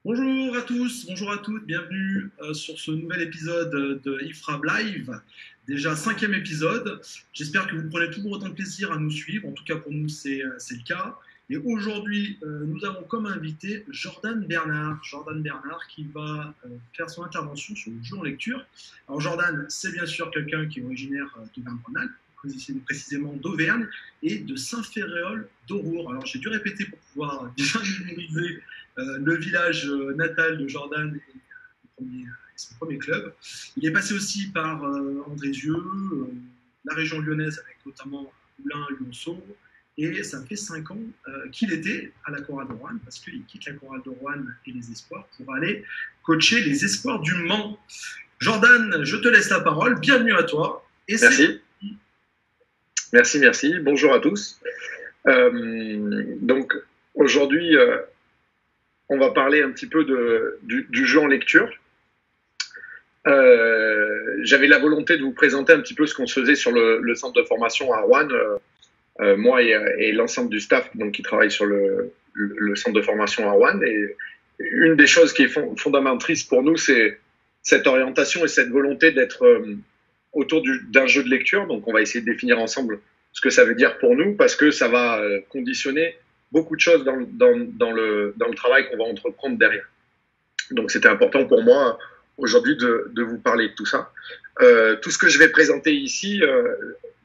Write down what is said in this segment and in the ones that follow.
Bonjour à tous, bonjour à toutes, bienvenue sur ce nouvel épisode de IFRAB Live, déjà cinquième épisode. J'espère que vous prenez toujours autant de plaisir à nous suivre, en tout cas pour nous c'est le cas. Et aujourd'hui, nous avons comme invité Jordan Bernard. Jordan Bernard qui va faire son intervention sur le jeu en lecture. Alors Jordan, c'est bien sûr quelqu'un qui est originaire d'Auvergne-Rhône-Alpes, précisément d'Auvergne et de Saint-Féréol d'Aurour. Alors j'ai dû répéter pour pouvoir bien mémoriser le village natal de Jordan et son premier club. Il est passé aussi par Andrézieux, la région lyonnaise avec notamment Moulins, Lyonceau. Et ça fait 5 ans qu'il était à la Chorale de Roanne parce qu'il quitte la Chorale de Roanne et les Espoirs pour aller coacher les Espoirs du Mans. Jordan, je te laisse la parole. Bienvenue à toi. Et merci. Merci, merci. Bonjour à tous. Donc aujourd'hui, on va parler un petit peu du jeu en lecture. J'avais la volonté de vous présenter un petit peu ce qu'on se faisait sur le centre de formation à Roanne, moi et l'ensemble du staff donc, qui travaille sur le centre de formation à Roanne. Et une des choses qui est fondamentale pour nous, c'est cette orientation et cette volonté d'être autour d'un jeu de lecture. Donc on va essayer de définir ensemble ce que ça veut dire pour nous, parce que ça va conditionner beaucoup de choses dans le travail qu'on va entreprendre derrière. Donc c'était important pour moi aujourd'hui de vous parler de tout ça. Tout ce que je vais présenter ici,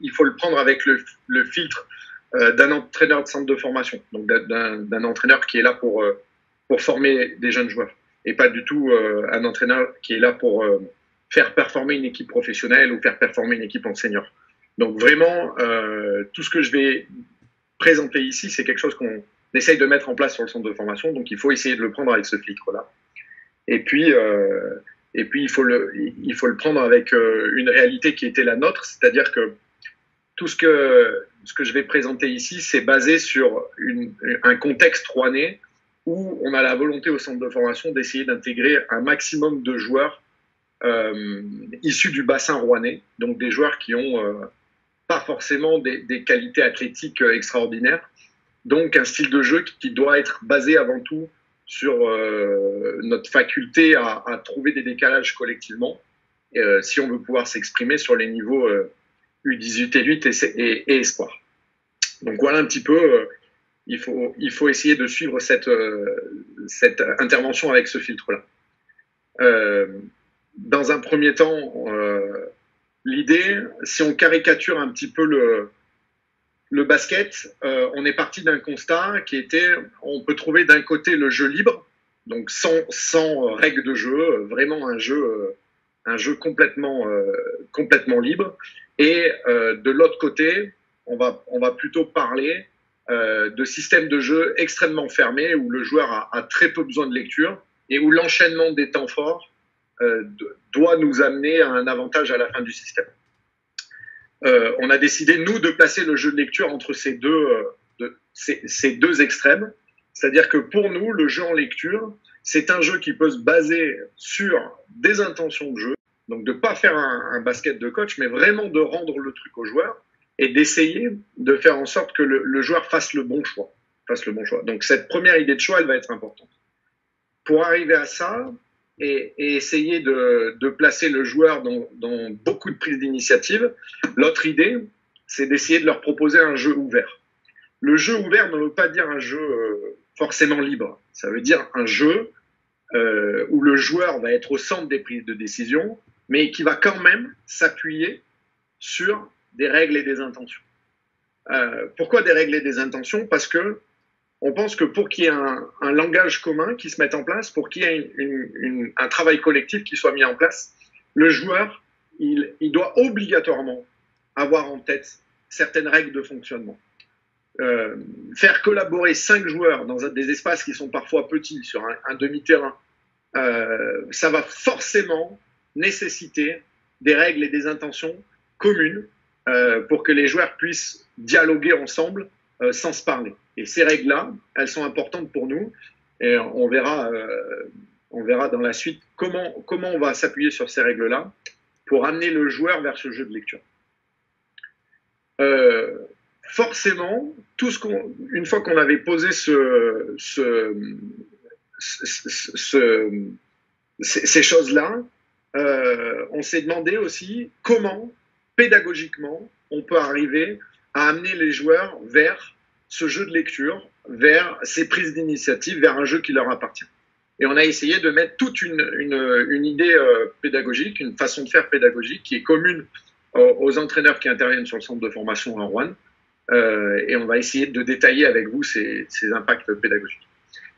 il faut le prendre avec le filtre d'un entraîneur de centre de formation, donc d'un entraîneur qui est là pour former des jeunes joueurs, et pas du tout un entraîneur qui est là pour faire performer une équipe professionnelle ou faire performer une équipe en senior. Donc vraiment, tout ce que je vais présenter ici, c'est quelque chose qu'on essaye de mettre en place sur le centre de formation, donc il faut essayer de le prendre avec ce filtre-là. Et puis il faut le prendre avec une réalité qui était la nôtre, c'est-à-dire que tout ce que je vais présenter ici, c'est basé sur un contexte rouennais où on a la volonté au centre de formation d'essayer d'intégrer un maximum de joueurs issus du bassin rouennais, donc des joueurs qui ont pas forcément des qualités athlétiques extraordinaires, donc un style de jeu qui doit être basé avant tout sur notre faculté à trouver des décalages collectivement, si on veut pouvoir s'exprimer sur les niveaux U18 et 8 et espoir. Donc voilà un petit peu, il faut essayer de suivre cette intervention avec ce filtre-là. Dans un premier temps, l'idée, si on caricature un petit peu le basket, on est parti d'un constat qui était, on peut trouver d'un côté le jeu libre, donc sans règles de jeu, vraiment un jeu complètement libre, et de l'autre côté, on va plutôt parler de systèmes de jeu extrêmement fermés où le joueur a très peu besoin de lecture et où l'enchaînement des temps forts doit nous amener à un avantage à la fin du système. On a décidé, nous, de placer le jeu de lecture entre ces deux extrêmes. C'est-à-dire que pour nous, le jeu en lecture, c'est un jeu qui peut se baser sur des intentions de jeu, donc de ne pas faire un basket de coach, mais vraiment de rendre le truc au joueur et d'essayer de faire en sorte que le joueur fasse le bon choix. Donc cette première idée de choix, elle va être importante. Pour arriver à ça, et essayer de placer le joueur dans beaucoup de prises d'initiative. L'autre idée, c'est d'essayer de leur proposer un jeu ouvert. Le jeu ouvert ne veut pas dire un jeu forcément libre. Ça veut dire un jeu où le joueur va être au centre des prises de décision, mais qui va quand même s'appuyer sur des règles et des intentions. Pourquoi des règles et des intentions ? Parce que on pense que pour qu'il y ait un langage commun qui se mette en place, pour qu'il y ait un travail collectif qui soit mis en place, le joueur, il doit obligatoirement avoir en tête certaines règles de fonctionnement. Faire collaborer 5 joueurs dans des espaces qui sont parfois petits, sur un demi-terrain, ça va forcément nécessiter des règles et des intentions communes pour que les joueurs puissent dialoguer ensemble sans se parler. Et ces règles-là, elles sont importantes pour nous. Et on verra dans la suite comment on va s'appuyer sur ces règles-là pour amener le joueur vers ce jeu de lecture. Forcément, une fois qu'on avait posé ces choses-là, on s'est demandé aussi comment, pédagogiquement, on peut arriver à amener les joueurs vers ce jeu de lecture, vers ces prises d'initiative, vers un jeu qui leur appartient. Et on a essayé de mettre toute une idée pédagogique, une façon de faire pédagogique qui est commune aux entraîneurs qui interviennent sur le centre de formation en Rouen. Et on va essayer de détailler avec vous ces impacts pédagogiques.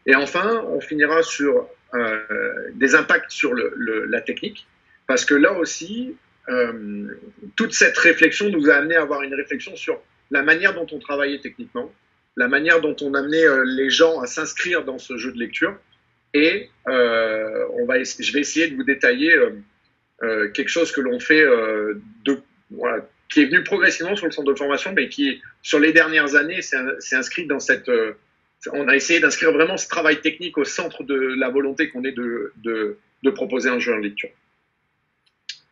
Et enfin, on finira sur des impacts sur la technique, parce que là aussi, toute cette réflexion nous a amené à avoir une réflexion sur la manière dont on travaillait techniquement, la manière dont on amenait les gens à s'inscrire dans ce jeu de lecture. Et je vais essayer de vous détailler quelque chose que l'on fait voilà, qui est venu progressivement sur le centre de formation, mais qui, sur les dernières années, s'est inscrit dans cette... on a essayé d'inscrire vraiment ce travail technique au centre de la volonté qu'on ait de proposer un jeu en lecture.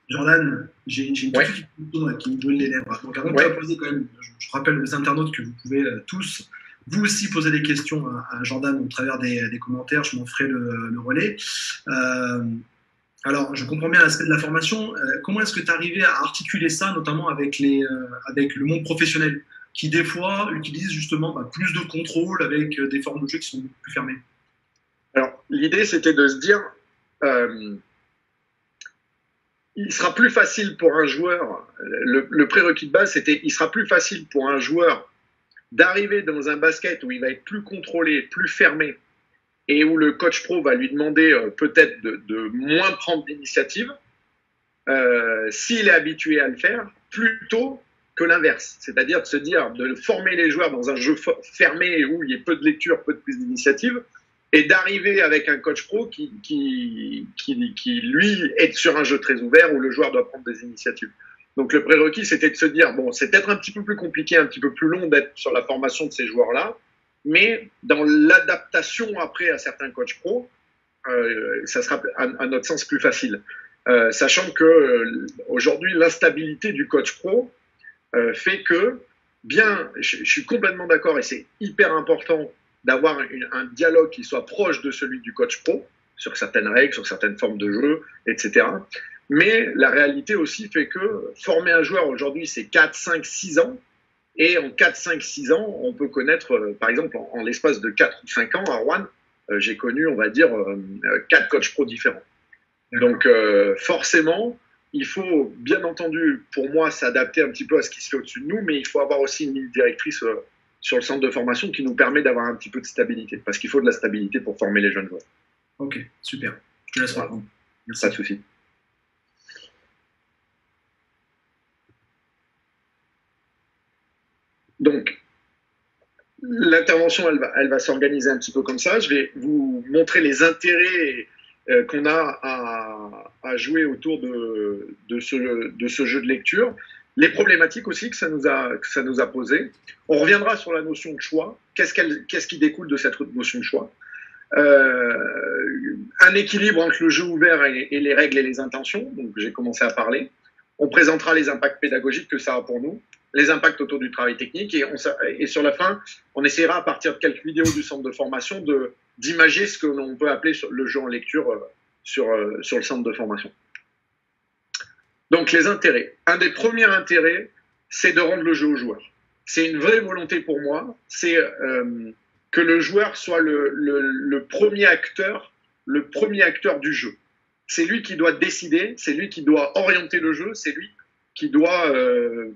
Jordan, j'ai une petite question qui me brûle les lèvres. Donc avant de la poser, quand même, je rappelle aux internautes que vous pouvez tous, vous aussi, poser des questions à Jordan au travers des commentaires. Je m'en ferai le relais. Alors, je comprends bien l'aspect de la formation. Comment est-ce que tu es arrivé à articuler ça, notamment avec le monde professionnel, qui des fois utilise justement plus de contrôle avec des formes de jeu qui sont beaucoup plus fermées? Alors, l'idée, c'était de se dire, il sera plus facile pour un joueur, le prérequis de base, c'était, il sera plus facile pour un joueur d'arriver dans un basket où il va être plus contrôlé, plus fermé, et où le coach pro va lui demander peut-être de moins prendre d'initiative, s'il est habitué à le faire, plutôt que l'inverse. C'est-à-dire de se dire, de former les joueurs dans un jeu fermé où il y a peu de lecture, peu de prise d'initiative, et d'arriver avec un coach pro qui lui, est sur un jeu très ouvert où le joueur doit prendre des initiatives. Donc le prérequis, c'était de se dire, bon, c'est peut-être un petit peu plus compliqué, un petit peu plus long d'être sur la formation de ces joueurs-là, mais dans l'adaptation après à certains coachs pro, ça sera à notre sens plus facile. Sachant que aujourd'hui, l'instabilité du coach pro fait que, bien, je suis complètement d'accord et c'est hyper important d'avoir un dialogue qui soit proche de celui du coach pro, sur certaines règles, sur certaines formes de jeu, etc. Mais la réalité aussi fait que former un joueur aujourd'hui, c'est 4, 5, 6 ans. Et en 4, 5, 6 ans, on peut connaître, par exemple, en l'espace de 4 ou 5 ans, à Rouen, j'ai connu, on va dire, 4 coachs pro différents. Donc, forcément, il faut, bien entendu, pour moi, s'adapter un petit peu à ce qui se fait au-dessus de nous, mais il faut avoir aussi une ligne directrice sur le centre de formation qui nous permet d'avoir un petit peu de stabilité, parce qu'il faut de la stabilité pour former les jeunes joueurs. Ok, super. Je te laisse répondre. Merci. Pas de souci. Donc, l'intervention, elle va s'organiser un petit peu comme ça. Je vais vous montrer les intérêts qu'on a à jouer autour de ce jeu de lecture. Les problématiques aussi que ça nous a posées. On reviendra sur la notion de choix. Qu'est-ce qui découle de cette notion de choix? Un équilibre entre le jeu ouvert et les règles et les intentions. Donc, j'ai commencé à parler. On présentera les impacts pédagogiques que ça a pour nous, les impacts autour du travail technique, et sur la fin, on essaiera à partir de quelques vidéos du centre de formation d'imager ce que l'on peut appeler le jeu en lecture sur le centre de formation. Donc les intérêts. Un des premiers intérêts, c'est de rendre le jeu au joueur. C'est une vraie volonté pour moi, c'est que le joueur soit le premier acteur du jeu. C'est lui qui doit décider, c'est lui qui doit orienter le jeu, c'est lui qui doit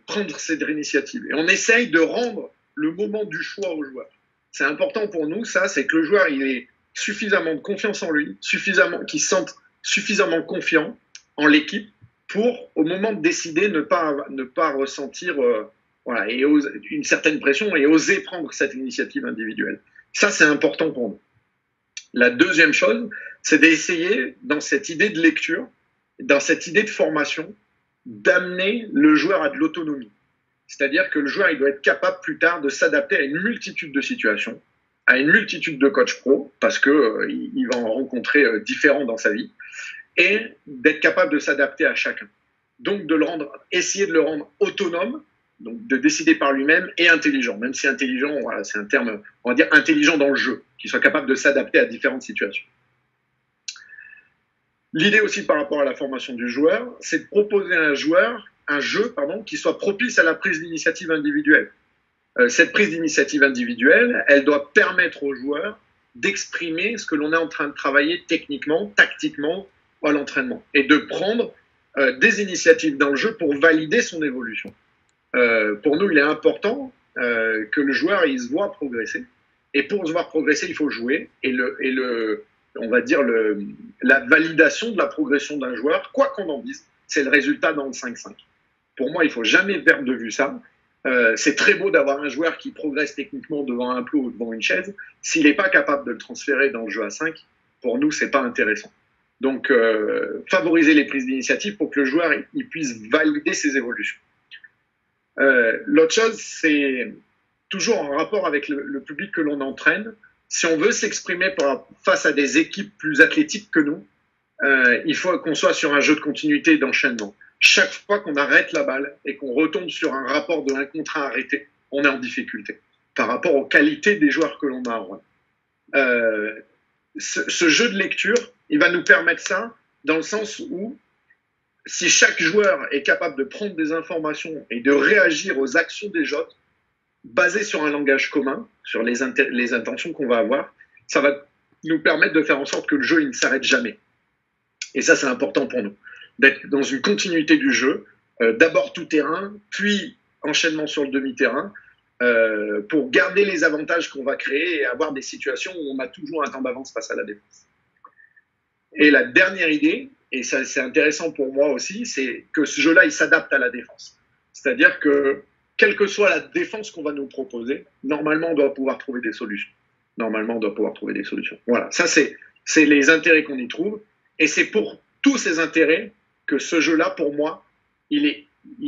prendre cette initiative. Et on essaye de rendre le moment du choix au joueur. C'est important pour nous, ça, c'est que le joueur il ait suffisamment de confiance en lui, qu'il se sente suffisamment confiant en l'équipe pour, au moment de décider, ne pas ressentir une certaine pression et oser prendre cette initiative individuelle. Ça, c'est important pour nous. La deuxième chose, c'est d'essayer, dans cette idée de lecture, dans cette idée de formation, d'amener le joueur à de l'autonomie. C'est-à-dire que le joueur il doit être capable plus tard de s'adapter à une multitude de situations, à une multitude de coachs pro, parce qu'il va en rencontrer différents dans sa vie, et d'être capable de s'adapter à chacun. Donc essayer de le rendre autonome donc de décider par lui-même, et intelligent, même si intelligent, voilà, c'est un terme, on va dire intelligent dans le jeu, qui soit capable de s'adapter à différentes situations. L'idée aussi par rapport à la formation du joueur, c'est de proposer un jeu qui soit propice à la prise d'initiative individuelle. Cette prise d'initiative individuelle, elle doit permettre aux joueurs d'exprimer ce que l'on est en train de travailler techniquement, tactiquement, à l'entraînement, et de prendre des initiatives dans le jeu pour valider son évolution. Pour nous, il est important que le joueur il se voit progresser, et pour se voir progresser, il faut jouer, on va dire la validation de la progression d'un joueur, quoi qu'on en dise, c'est le résultat dans le 5-5. Pour moi, il ne faut jamais perdre de vue ça. C'est très beau d'avoir un joueur qui progresse techniquement devant un plot ou devant une chaise. S'il n'est pas capable de le transférer dans le jeu à 5, pour nous, ce n'est pas intéressant. Donc, favoriser les prises d'initiative pour que le joueur il puisse valider ses évolutions. L'autre chose, c'est toujours en rapport avec le public que l'on entraîne. Si on veut s'exprimer face à des équipes plus athlétiques que nous, il faut qu'on soit sur un jeu de continuité et d'enchaînement. Chaque fois qu'on arrête la balle et qu'on retombe sur un rapport de 1 contre 1 arrêté, on est en difficulté par rapport aux qualités des joueurs que l'on a. Ce jeu de lecture, il va nous permettre ça dans le sens où si chaque joueur est capable de prendre des informations et de réagir aux actions des autres, basées sur un langage commun, sur les intentions qu'on va avoir, ça va nous permettre de faire en sorte que le jeu il ne s'arrête jamais. Et ça, c'est important pour nous, d'être dans une continuité du jeu, d'abord tout terrain, puis enchaînement sur le demi-terrain, pour garder les avantages qu'on va créer et avoir des situations où on a toujours un temps d'avance face à la défense. Et la dernière idée, et ça c'est intéressant pour moi aussi, c'est que ce jeu-là, il s'adapte à la défense. C'est-à-dire que, quelle que soit la défense qu'on va nous proposer, normalement, on doit pouvoir trouver des solutions. Voilà, ça c'est les intérêts qu'on y trouve. Et c'est pour tous ces intérêts que ce jeu-là, pour moi, il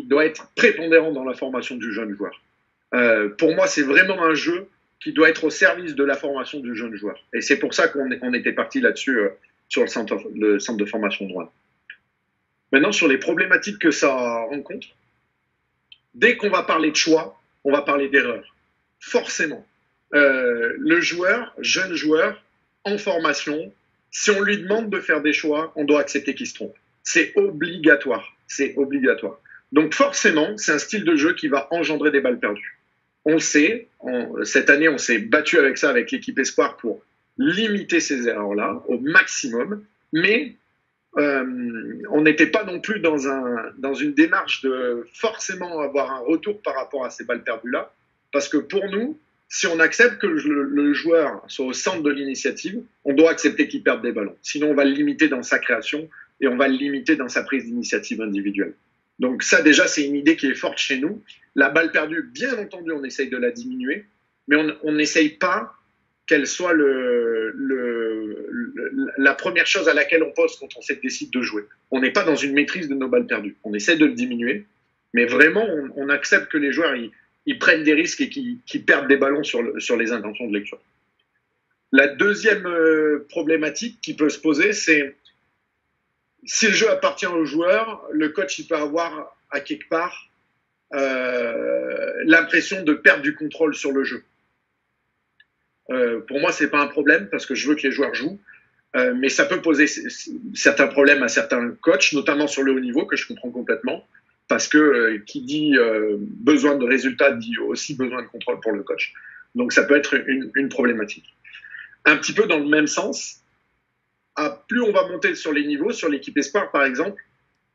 doit être prépondérant dans la formation du jeune joueur. Pour moi, c'est vraiment un jeu qui doit être au service de la formation du jeune joueur. Et c'est pour ça qu'on était parti là-dessus sur le centre de formation de Rouen. Maintenant, sur les problématiques que ça rencontre, dès qu'on va parler de choix, on va parler d'erreur. Forcément. Le jeune joueur, en formation, si on lui demande de faire des choix, on doit accepter qu'il se trompe. C'est obligatoire. Donc forcément, c'est un style de jeu qui va engendrer des balles perdues. On le sait, cette année, on s'est battu avec ça, avec l'équipe Espoir, pour limiter ces erreurs-là au maximum, mais on n'était pas non plus dans une démarche de forcément avoir un retour par rapport à ces balles perdues-là, parce que pour nous, si on accepte que le joueur soit au centre de l'initiative, on doit accepter qu'il perde des ballons. Sinon, on va le limiter dans sa création et on va le limiter dans sa prise d'initiative individuelle. Donc ça, déjà, c'est une idée qui est forte chez nous. La balle perdue, bien entendu, on essaye de la diminuer, mais on n'essaye pas qu'elle soit la première chose à laquelle on pense quand on décide de jouer. On n'est pas dans une maîtrise de nos balles perdues. On essaie de le diminuer, mais vraiment, on accepte que les joueurs ils prennent des risques et qu'ils perdent des ballons sur les intentions de lecture. La deuxième problématique qui peut se poser, c'est si le jeu appartient au joueur, le coach il peut avoir à quelque part l'impression de perdre du contrôle sur le jeu. Pour moi, c'est pas un problème parce que je veux que les joueurs jouent, mais ça peut poser certains problèmes à certains coachs, notamment sur le haut niveau, que je comprends complètement, parce que qui dit besoin de résultats dit aussi besoin de contrôle pour le coach. Donc ça peut être une problématique. Un petit peu dans le même sens, plus on va monter sur les niveaux, sur l'équipe Espoir par exemple,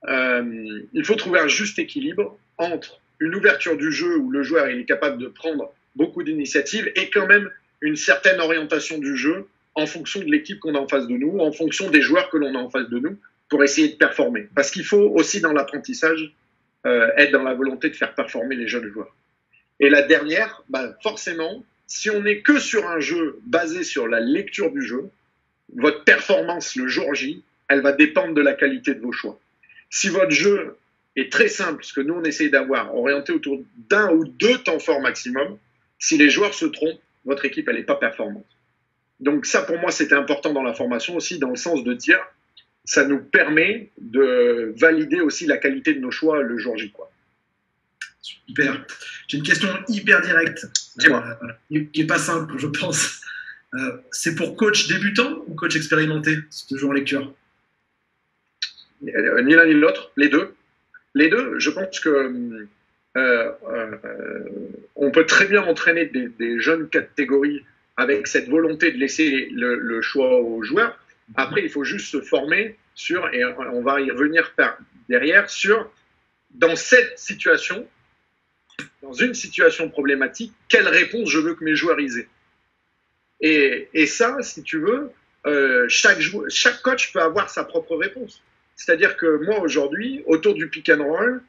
il faut trouver un juste équilibre entre une ouverture du jeu où le joueur il est capable de prendre beaucoup d'initiatives et quand même une certaine orientation du jeu en fonction de l'équipe qu'on a en face de nous, en fonction des joueurs que l'on a en face de nous, pour essayer de performer. Parce qu'il faut aussi dans l'apprentissage être dans la volonté de faire performer les jeunes joueurs. Et la dernière, forcément, si on n'est que sur un jeu basé sur la lecture du jeu, votre performance le jour J, elle va dépendre de la qualité de vos choix. Si votre jeu est très simple, ce que nous on essaye d'avoir, orienté autour d'un ou deux temps forts maximum, si les joueurs se trompent, votre équipe elle n'est pas performante. Donc ça pour moi c'était important dans la formation aussi, dans le sens de dire ça nous permet de valider aussi la qualité de nos choix le jour J, quoi. Super. J'ai une question hyper directe. Dis-moi. Qui n'est pas simple, je pense. C'est pour coach débutant ou coach expérimenté, ce jeu en lecture? Ni l'un ni l'autre, les deux. Les deux, je pense que on peut très bien entraîner des jeunes catégories avec cette volonté de laisser le choix aux joueurs. Après, il faut juste se former sur, et on va y revenir derrière, sur, dans cette situation, dans une situation problématique, quelle réponse je veux que mes joueurs aient. Et ça, si tu veux, chaque coach peut avoir sa propre réponse. C'est-à-dire que moi, aujourd'hui, autour du pick and roll,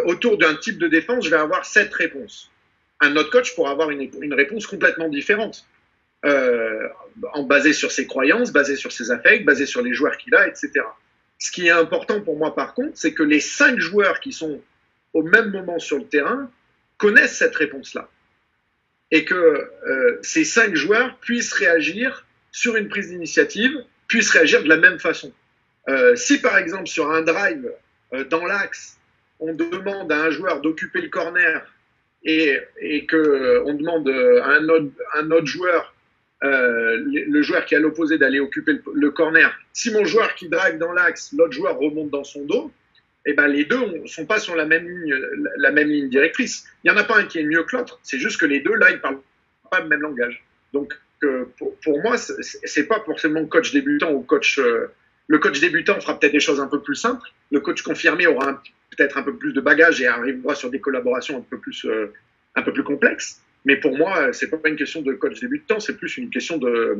autour d'un type de défense, je vais avoir 7 réponses. Un autre coach pourra avoir une réponse complètement différente, basée sur ses croyances, basée sur ses affects, basée sur les joueurs qu'il a, etc. Ce qui est important pour moi, par contre, c'est que les 5 joueurs qui sont au même moment sur le terrain connaissent cette réponse-là. Et que ces 5 joueurs puissent réagir sur une prise d'initiative, puissent réagir de la même façon. Si par exemple sur un drive dans l'axe, on demande à un joueur d'occuper le corner et qu'on demande à un autre joueur, le joueur qui est à l'opposé, d'aller occuper le corner, si mon joueur qui drive dans l'axe, l'autre joueur remonte dans son dos, eh ben les deux ne sont pas sur la même ligne directrice. Il n'y en a pas un qui est mieux que l'autre, c'est juste que les deux, là, ils ne parlent pas le même langage. Donc, pour moi, ce n'est pas forcément coach débutant ou coach... le coach débutant fera peut-être des choses un peu plus simples, le coach confirmé aura peut-être un peu plus de bagage et arrivera sur des collaborations un peu plus complexes. Mais pour moi, ce n'est pas une question de coach débutant, c'est plus une question de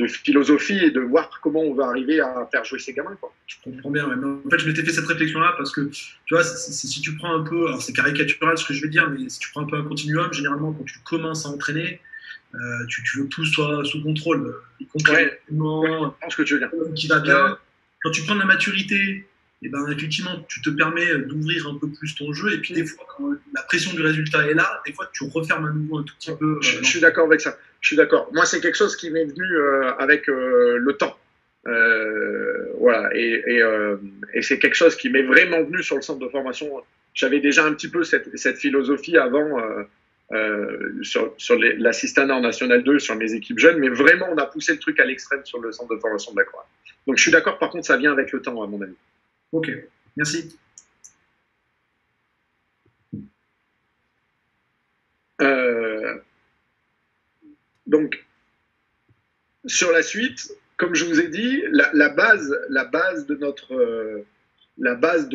philosophie et de voir comment on va arriver à faire jouer ces gamins, quoi. Je comprends bien. Mais en fait, je m'étais fait cette réflexion-là parce que, tu vois, si tu prends un peu, alors c'est caricatural ce que je vais dire, mais si tu prends un peu un continuum, généralement, quand tu commences à entraîner, tu veux que tout soit sous contrôle, y compris je pense que tu veux dire. Qui va bien. Quand tu prends de la maturité, et ben, effectivement, tu te permets d'ouvrir un peu plus ton jeu. Et puis, des fois, quand la pression du résultat est là, des fois, tu refermes à nouveau un tout petit peu. Je suis d'accord avec ça. Je suis d'accord. Moi, c'est quelque chose qui m'est venu avec le temps. Voilà. Et c'est quelque chose qui m'est vraiment venu sur le centre de formation. J'avais déjà un petit peu cette philosophie avant sur l'assistanat en National 2, sur mes équipes jeunes, mais vraiment, on a poussé le truc à l'extrême sur le centre de formation de la Croix. Donc, je suis d'accord. Par contre, ça vient avec le temps, à mon avis. Ok, merci. Donc, sur la suite, comme je vous ai dit, la base de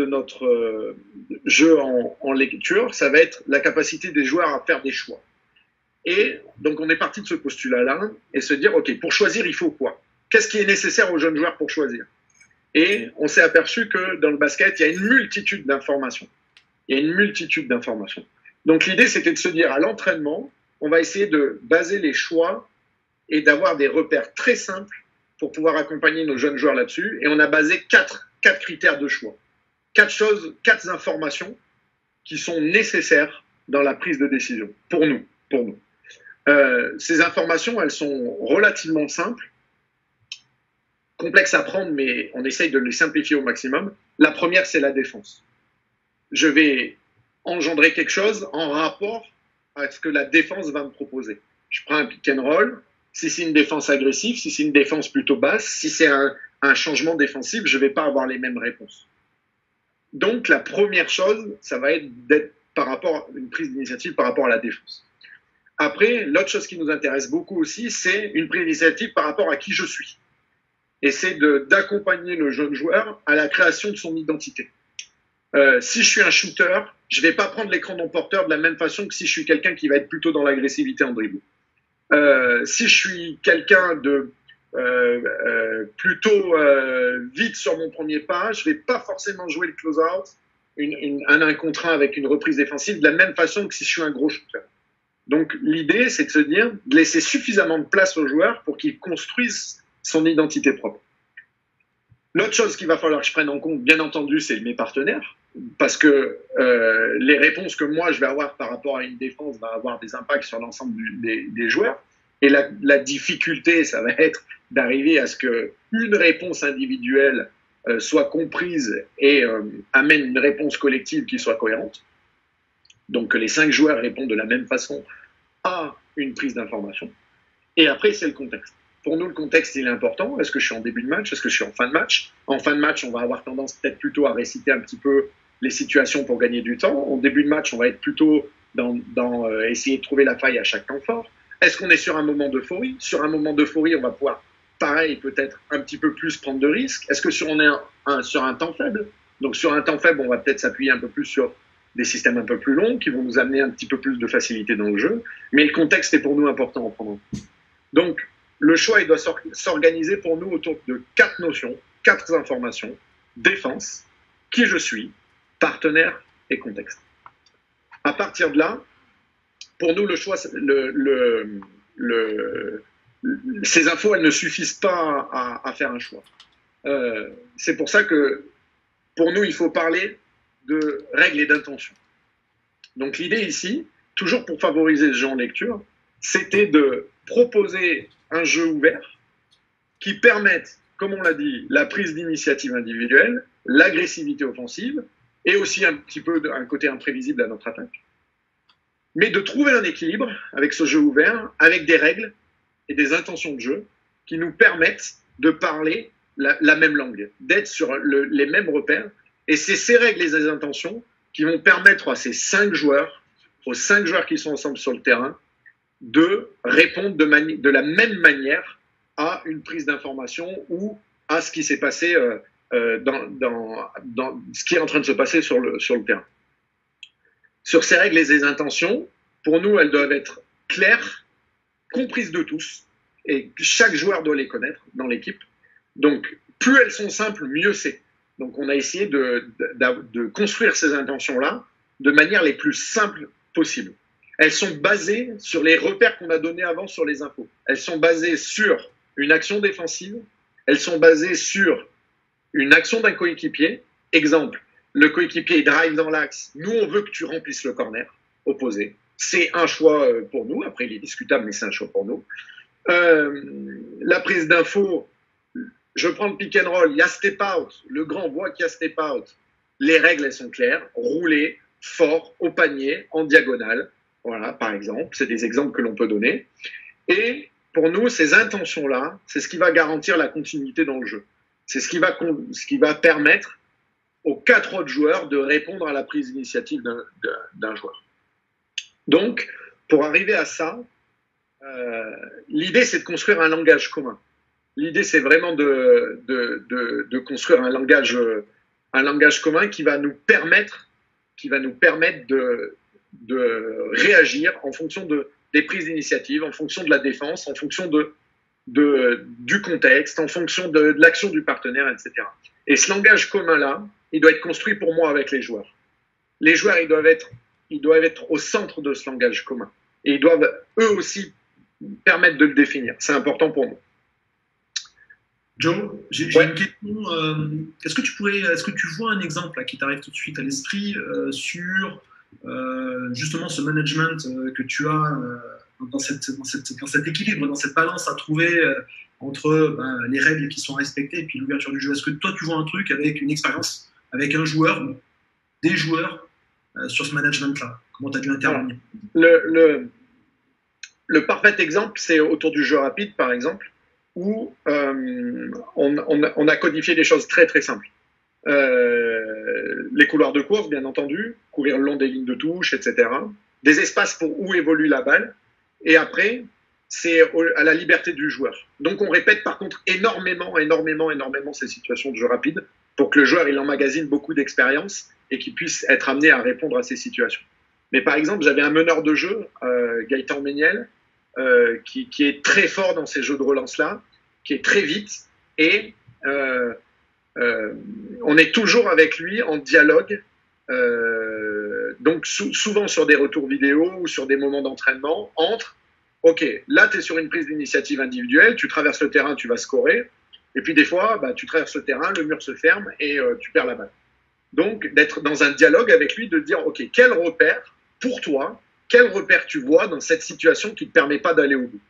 notre jeu en lecture, ça va être la capacité des joueurs à faire des choix. Et donc, on est parti de ce postulat-là et se dire, OK, pour choisir, il faut quoi? Qu'est-ce qui est nécessaire aux jeunes joueurs pour choisir? Et on s'est aperçu que dans le basket, il y a une multitude d'informations. Donc, l'idée, c'était de se dire, à l'entraînement, on va essayer de baser les choix et d'avoir des repères très simples pour pouvoir accompagner nos jeunes joueurs là-dessus. Et on a basé quatre critères de choix. 4 informations qui sont nécessaires dans la prise de décision, pour nous. Ces informations, elles sont relativement simples, complexes à prendre, mais on essaye de les simplifier au maximum. La première, c'est la défense. Je vais engendrer quelque chose en rapport à ce que la défense va me proposer. Je prends un pick and roll. Si c'est une défense agressive, si c'est une défense plutôt basse, si c'est un changement défensif, je ne vais pas avoir les mêmes réponses. Donc, la première chose, ça va être d'être par rapport à une prise d'initiative par rapport à la défense. Après, l'autre chose qui nous intéresse beaucoup aussi, c'est une prise d'initiative par rapport à qui je suis. Et c'est d'accompagner le jeune joueur à la création de son identité. Si je suis un shooter, je ne vais pas prendre l'écran non porteur de la même façon que si je suis quelqu'un qui va être plutôt dans l'agressivité en dribble. Si je suis quelqu'un de plutôt vite sur mon premier pas, je ne vais pas forcément jouer le close-out, un 1 contre 1 avec une reprise défensive de la même façon que si je suis un gros shooter. Donc l'idée, c'est de se dire, de laisser suffisamment de place aux joueurs pour qu'ils construisent son identité propre. L'autre chose qu'il va falloir que je prenne en compte, bien entendu, c'est mes partenaires, parce que les réponses que moi je vais avoir par rapport à une défense va avoir des impacts sur l'ensemble des joueurs. Et la difficulté, ça va être d'arriver à ce qu'une réponse individuelle soit comprise et amène une réponse collective qui soit cohérente. Donc que les 5 joueurs répondent de la même façon à une prise d'information. Et après, c'est le contexte. Pour nous, le contexte, il est important. Est-ce que je suis en début de match? Est-ce que je suis en fin de match? En fin de match, on va avoir tendance peut-être plutôt à réciter un petit peu les situations pour gagner du temps. En début de match, on va être plutôt dans essayer de trouver la faille à chaque temps fort. Est-ce qu'on est sur un moment d'euphorie? Sur un moment d'euphorie, on va pouvoir, pareil, peut-être un petit peu plus prendre de risques. Est-ce que on est sur un temps faible? Donc sur un temps faible, on va peut-être s'appuyer un peu plus sur des systèmes un peu plus longs qui vont nous amener un petit peu plus de facilité dans le jeu. Mais le contexte est pour nous important à prendre en compte. Donc, le choix, il doit s'organiser pour nous autour de 4 notions, 4 informations: défense, qui je suis, partenaire et contexte. À partir de là, pour nous, le choix, ces infos, elles ne suffisent pas à faire un choix. C'est pour ça que, pour nous, il faut parler de règles et d'intentions. Donc l'idée ici, toujours pour favoriser ce jeu en lecture, c'était de proposer un jeu ouvert qui permette, comme on l'a dit, la prise d'initiative individuelle, l'agressivité offensive, et aussi un petit peu un côté imprévisible à notre attaque. Mais de trouver un équilibre avec ce jeu ouvert, avec des règles et des intentions de jeu qui nous permettent de parler la même langue, d'être sur les mêmes repères. Et c'est ces règles et ces intentions qui vont permettre à ces 5 joueurs, aux 5 joueurs qui sont ensemble sur le terrain, de répondre de la même manière à une prise d'information ou à ce qui s'est passé dans ce qui est en train de se passer sur le terrain. Sur ces règles et ces intentions, pour nous, elles doivent être claires, comprises de tous, et chaque joueur doit les connaître dans l'équipe. Donc, plus elles sont simples, mieux c'est. Donc, on a essayé de construire ces intentions-là de manière les plus simples possible. Elles sont basées sur les repères qu'on a donnés avant sur les infos. Elles sont basées sur une action défensive. Elles sont basées sur une action d'un coéquipier. Exemple, le coéquipier drive dans l'axe. Nous, on veut que tu remplisses le corner opposé. C'est un choix pour nous. Après, il est discutable, mais c'est un choix pour nous. La prise d'info, je prends le pick and roll. Il y a step out. Le grand voit qu'il y a step out. Les règles, elles sont claires. Rouler fort, au panier, en diagonale. Voilà, par exemple. C'est des exemples que l'on peut donner. Et pour nous, ces intentions-là, c'est ce qui va garantir la continuité dans le jeu. C'est ce qui va permettre aux 4 autres joueurs de répondre à la prise d'initiative d'un joueur. Donc, pour arriver à ça, l'idée, c'est de construire un langage commun. L'idée, c'est vraiment de construire un langage commun qui va nous permettre de réagir en fonction des prises d'initiative, en fonction de la défense, en fonction du contexte, en fonction de l'action du partenaire, etc. Et ce langage commun-là, il doit être construit pour moi avec les joueurs. Les joueurs, ils doivent être au centre de ce langage commun. Et ils doivent, eux aussi, permettre de le définir. C'est important pour nous. Joe, j'ai une question. Est-ce que tu vois un exemple là, qui t'arrive tout de suite à l'esprit sur justement ce management que tu as dans cet équilibre, dans cette balance à trouver entre les règles qui sont respectées et puis l'ouverture du jeu? Est-ce que toi tu vois un truc avec une expérience, avec un joueur ou des joueurs sur ce management-là? Comment tu as dû intervenir? Le parfait exemple, c'est autour du jeu rapide, par exemple, où on a codifié des choses très très simples. Les couloirs de course, bien entendu, courir le long des lignes de touche, etc. Des espaces pour où évolue la balle. Et après, c'est à la liberté du joueur. Donc on répète par contre énormément ces situations de jeu rapide pour que le joueur il emmagasine beaucoup d'expérience et qu'il puisse être amené à répondre à ces situations. Mais par exemple, j'avais un meneur de jeu, Gaëtan Méniel, qui est très fort dans ces jeux de relance-là, qui est très vite, et on est toujours avec lui en dialogue, donc souvent sur des retours vidéo ou sur des moments d'entraînement, ok, là tu es sur une prise d'initiative individuelle, tu traverses le terrain, tu vas scorer, et puis des fois, tu traverses le terrain, le mur se ferme et tu perds la balle. Donc d'être dans un dialogue avec lui, de dire, ok, quel repère pour toi, quel repère tu vois dans cette situation qui ne te permet pas d'aller au bout.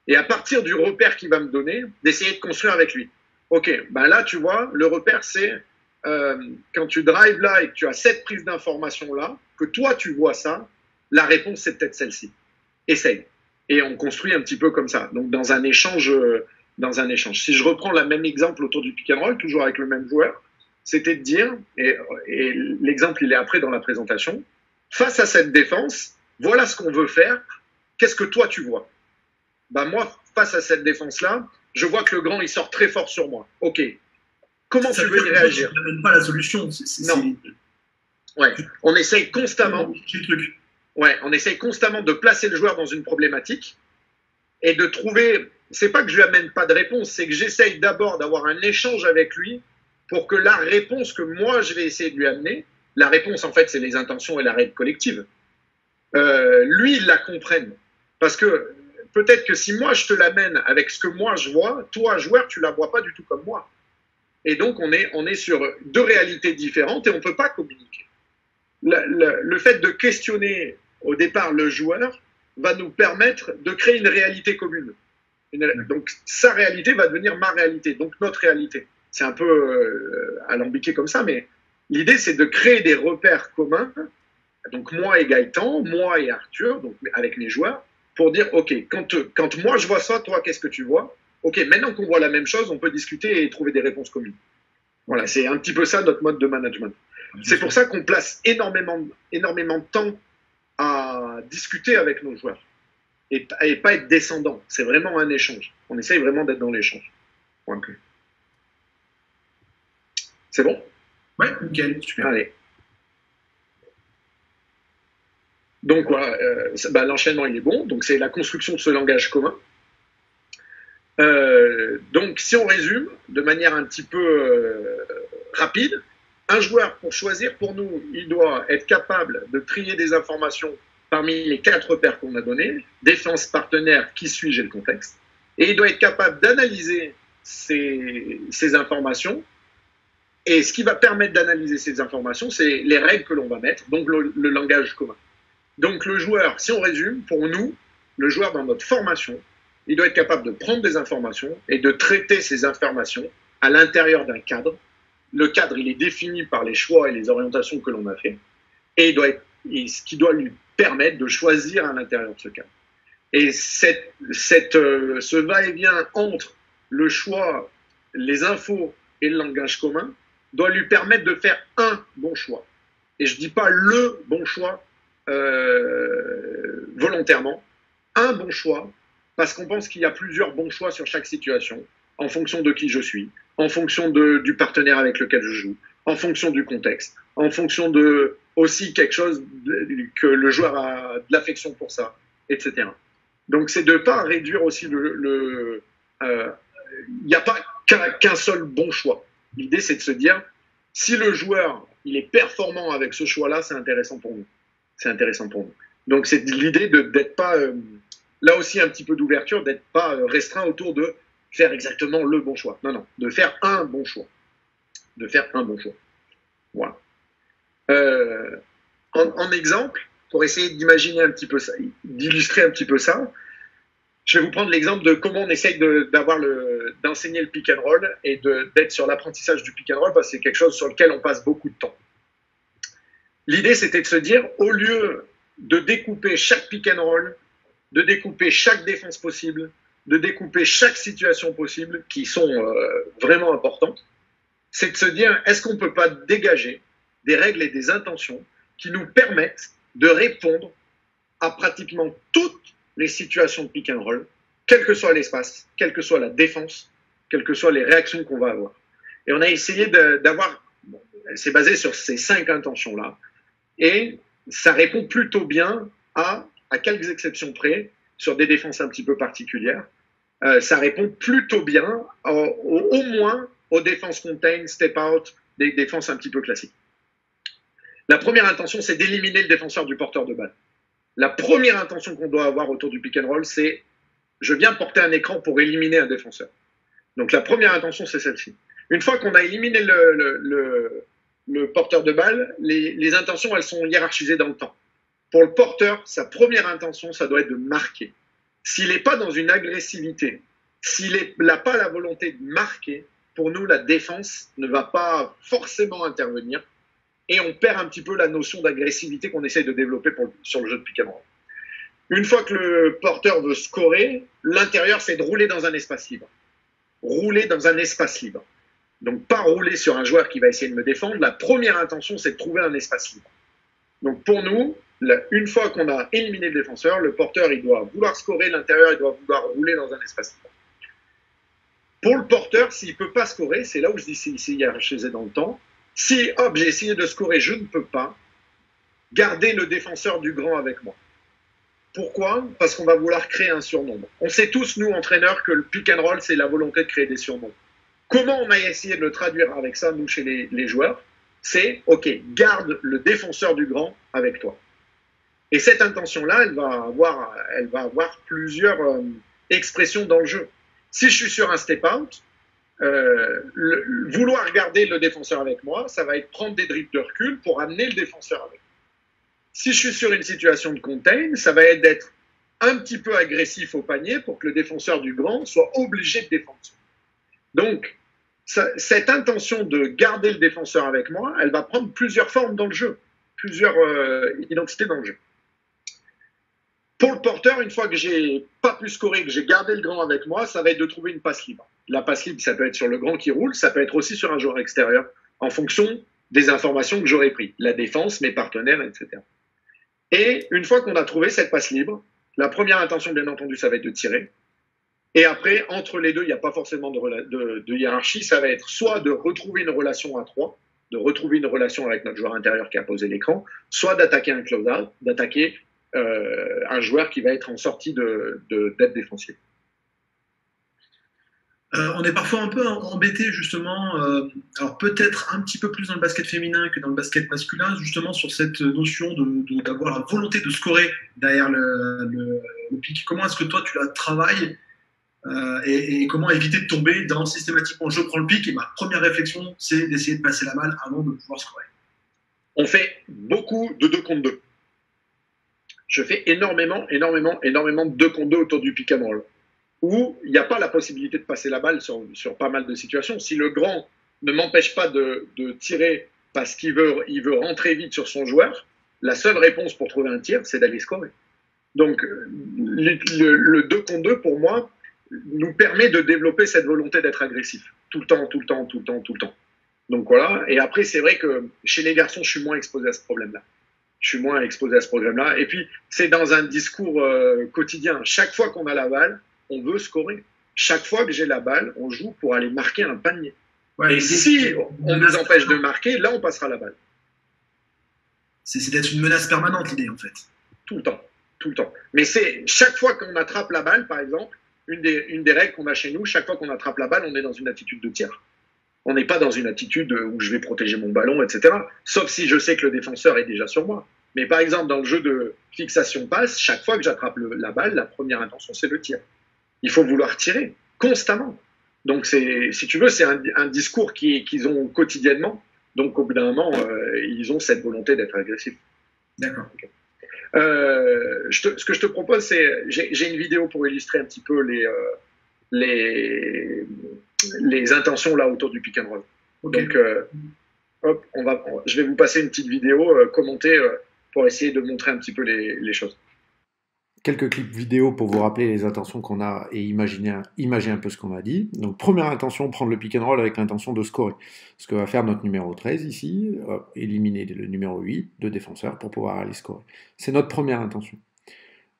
Et à partir du repère qu'il va me donner, d'essayer de construire avec lui. Ok, là tu vois, le repère c'est quand tu drives là et que tu as cette prise d'information là, que toi tu vois ça, la réponse c'est peut-être celle-ci. Essaye. Et on construit un petit peu comme ça. Donc dans un échange. Si je reprends le même exemple autour du pick and roll, toujours avec le même joueur, c'était de dire, et l'exemple il est après dans la présentation, face à cette défense, voilà ce qu'on veut faire, qu'est-ce que toi tu vois? Ben moi, face à cette défense-là, je vois que le grand il sort très fort sur moi. Ok, comment tu veux y réagir? Ça ne donne pas la solution. Non. Ouais. On essaye constamment. Ouais, on essaye constamment de placer le joueur dans une problématique et de trouver. C'est pas que je lui amène pas de réponse, c'est que j'essaye d'abord d'avoir un échange avec lui pour que la réponse que moi je vais essayer de lui amener, la réponse en fait c'est les intentions et la règle collective, lui il la comprenne. Parce que peut-être que si moi je te l'amène avec ce que moi je vois, toi joueur tu la vois pas du tout comme moi. Et donc on est sur deux réalités différentes et on peut pas communiquer. Le fait de questionner au départ le joueur va nous permettre de créer une réalité commune. Donc sa réalité va devenir ma réalité, donc notre réalité. C'est un peu alambiqué comme ça, mais l'idée c'est de créer des repères communs, donc moi et Gaëtan, moi et Arthur, donc avec les joueurs, pour dire ok, quand moi je vois ça, toi qu'est-ce que tu vois? Ok, maintenant qu'on voit la même chose, on peut discuter et trouver des réponses communes. Voilà, c'est un petit peu ça notre mode de management. C'est pour ça qu'on place énormément de temps à discuter avec nos joueurs. Et pas être descendant. C'est vraiment un échange. On essaye vraiment d'être dans l'échange. C'est bon? Ouais, nickel, super. Allez. Donc voilà, l'enchaînement il est bon. Donc c'est la construction de ce langage commun. Donc si on résume de manière un petit peu rapide, un joueur pour choisir, pour nous, il doit être capable de trier des informations parmi les 4 repères qu'on a donnés, défense, partenaire, qui suis-je et le contexte. Et il doit être capable d'analyser ces informations. Et ce qui va permettre d'analyser ces informations, c'est les règles que l'on va mettre, donc le langage commun. Donc le joueur, si on résume, pour nous, le joueur dans notre formation, il doit être capable de prendre des informations et de traiter ces informations à l'intérieur d'un cadre. Le cadre, il est défini par les choix et les orientations que l'on a fait. Et ce qui doit lui permettre de choisir à l'intérieur de ce cadre. Et ce va-et-vient entre le choix, les infos et le langage commun doit lui permettre de faire un bon choix. Et je ne dis pas le bon choix volontairement, un bon choix, parce qu'on pense qu'il y a plusieurs bons choix sur chaque situation, en fonction de qui je suis, en fonction du partenaire avec lequel je joue, en fonction du contexte, en fonction de aussi quelque chose que le joueur a de l'affection pour ça, etc. Donc c'est de ne pas réduire aussi il n'y a pas qu'un seul bon choix. L'idée c'est de se dire, si le joueur il est performant avec ce choix-là, c'est intéressant pour nous. C'est intéressant pour nous. Donc c'est l'idée d'être pas, là aussi un petit peu d'ouverture, d'être pas restreint autour de faire exactement le bon choix. Non, de faire un bon choix. De faire un bon choix. Voilà. En exemple, pour essayer d'imaginer un petit peu ça, d'illustrer un petit peu ça, je vais vous prendre l'exemple de comment on essaye d'enseigner le pick and roll et d'être sur l'apprentissage du pick and roll, parce que c'est quelque chose sur lequel on passe beaucoup de temps. L'idée, c'était de se dire, au lieu de découper chaque pick and roll, de découper chaque défense possible, de découper chaque situation possible, qui sont vraiment importantes, c'est de se dire, est-ce qu'on ne peut pas dégager des règles et des intentions qui nous permettent de répondre à pratiquement toutes les situations de pick and roll, quel que soit l'espace, quelle que soit la défense, quelles que soient les réactions qu'on va avoir. Et on a essayé d'avoir, c'est basé sur ces 5 intentions-là, et ça répond plutôt bien à quelques exceptions près, sur des défenses un petit peu particulières, ça répond plutôt bien, au moins, aux défenses contain, step out, des défenses un petit peu classiques. La première intention, c'est d'éliminer le défenseur du porteur de balle. La première intention qu'on doit avoir autour du pick and roll, c'est je viens porter un écran pour éliminer un défenseur. Donc la première intention, c'est celle-ci. Une fois qu'on a éliminé le porteur de balle, les intentions, elles sont hiérarchisées dans le temps. Pour le porteur, sa première intention, ça doit être de marquer. S'il n'est pas dans une agressivité, s'il n'a pas la volonté de marquer, pour nous, la défense ne va pas forcément intervenir. et on perd un petit peu la notion d'agressivité qu'on essaye de développer sur le jeu de pick and roll. Une fois que le porteur veut scorer, l'intérieur, c'est de rouler dans un espace libre. Rouler dans un espace libre. Donc, pas rouler sur un joueur qui va essayer de me défendre. La première intention, c'est de trouver un espace libre. Donc, pour nous, une fois qu'on a éliminé le défenseur, le porteur, il doit vouloir scorer, l'intérieur, il doit vouloir rouler dans un espace libre. Pour le porteur, s'il ne peut pas scorer, c'est là où je dis c'est hiérarchisé dans le temps. Si, hop, j'ai essayé de scorer, je ne peux pas, garder le défenseur du grand avec moi. Pourquoi? Parce qu'on va vouloir créer un surnombre. On sait tous, nous, entraîneurs, que le pick and roll, c'est la volonté de créer des surnombres. Comment on a essayé de le traduire avec ça, nous, chez les joueurs? C'est, OK, garde le défenseur du grand avec toi. Et cette intention-là, elle va avoir plusieurs expressions dans le jeu. Si je suis sur un step-out, vouloir garder le défenseur avec moi, ça va être prendre des dribbles de recul pour amener le défenseur avec moi. Si je suis sur une situation de contain, ça va être d'être un petit peu agressif au panier pour que le défenseur du grand soit obligé de défendre. Donc, cette intention de garder le défenseur avec moi, elle va prendre plusieurs formes dans le jeu, plusieurs identités dans le jeu. Pour le porteur, une fois que j'ai pas pu scorer, que j'ai gardé le grand avec moi, ça va être de trouver une passe libre. La passe libre, ça peut être sur le grand qui roule, ça peut être aussi sur un joueur extérieur, en fonction des informations que j'aurais prises, la défense, mes partenaires, etc. Et une fois qu'on a trouvé cette passe libre, la première intention, bien entendu, ça va être de tirer. Et après, entre les deux, il n'y a pas forcément de hiérarchie. Ça va être soit de retrouver une relation à 3, de retrouver une relation avec notre joueur intérieur qui a posé l'écran, soit d'attaquer un close-out, d'attaquer un joueur qui va être en sortie d'aide défensive. On est parfois un peu embêté justement, alors peut-être un petit peu plus dans le basket féminin que dans le basket masculin, justement sur cette notion d'avoir la volonté de scorer derrière le pick. Comment est-ce que toi tu la travailles et comment éviter de tomber dans systématiquement je prends le pick et ma première réflexion c'est d'essayer de passer la balle avant de pouvoir scorer? On fait beaucoup de 2 contre 2. Je fais énormément de 2 contre 2 autour du pick and roll, où il n'y a pas la possibilité de passer la balle sur pas mal de situations. Si le grand ne m'empêche pas de tirer parce qu'il veut rentrer vite sur son joueur, la seule réponse pour trouver un tir, c'est d'aller scorer. Donc, le 2 contre 2, pour moi, nous permet de développer cette volonté d'être agressif. Tout le temps. Donc voilà, et après, c'est vrai que chez les garçons, je suis moins exposé à ce problème-là. Et puis, c'est dans un discours quotidien. Chaque fois qu'on a la balle, on veut scorer. Chaque fois que j'ai la balle, on joue pour aller marquer un panier. Ouais, et si on nous empêche de marquer, là, on passera la balle. C'est d'être une menace permanente, l'idée, en fait. Tout le temps. Mais c'est chaque fois qu'on attrape la balle, par exemple, une des règles qu'on a chez nous, chaque fois qu'on attrape la balle, on est dans une attitude de tir. On n'est pas dans une attitude où je vais protéger mon ballon, etc. Sauf si je sais que le défenseur est déjà sur moi. Mais par exemple, dans le jeu de fixation-passe, chaque fois que j'attrape la balle, la première intention, c'est le tir. Il faut vouloir tirer constamment. Donc, si tu veux, c'est un discours qu'ils ont quotidiennement. Donc, au bout d'un moment, ils ont cette volonté d'être agressifs. D'accord. Okay. Ce que je te propose, c'est... J'ai une vidéo pour illustrer un petit peu les intentions là autour du pick and roll. Okay. Donc, hop, je vais vous passer une petite vidéo commentée pour essayer de montrer un petit peu les choses. Quelques clips vidéo pour vous rappeler les intentions qu'on a et imaginer un peu ce qu'on a dit. Donc, première intention, prendre le pick and roll avec l'intention de scorer. Ce que va faire notre numéro 13 ici, éliminer le numéro 8 de défenseur pour pouvoir aller scorer. C'est notre première intention.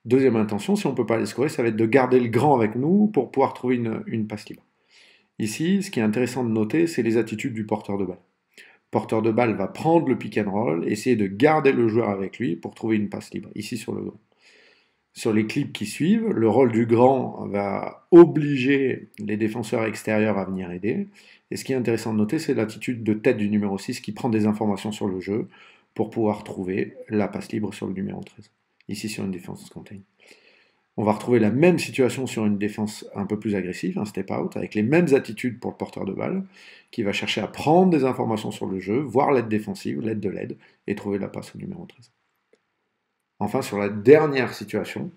Deuxième intention, si on ne peut pas aller scorer, ça va être de garder le grand avec nous pour pouvoir trouver une passe libre. Ici, ce qui est intéressant de noter, c'est les attitudes du porteur de balle. Le porteur de balle va prendre le pick and roll, essayer de garder le joueur avec lui pour trouver une passe libre, ici sur le grand. Sur les clips qui suivent, le rôle du grand va obliger les défenseurs extérieurs à venir aider. Et ce qui est intéressant de noter, c'est l'attitude de tête du numéro 6 qui prend des informations sur le jeu pour pouvoir trouver la passe libre sur le numéro 13. Ici sur une défense contain. On va retrouver la même situation sur une défense un peu plus agressive, un step out, avec les mêmes attitudes pour le porteur de balle, qui va chercher à prendre des informations sur le jeu, voir l'aide défensive, l'aide de l'aide, et trouver la passe au numéro 13. Enfin, sur la dernière situation,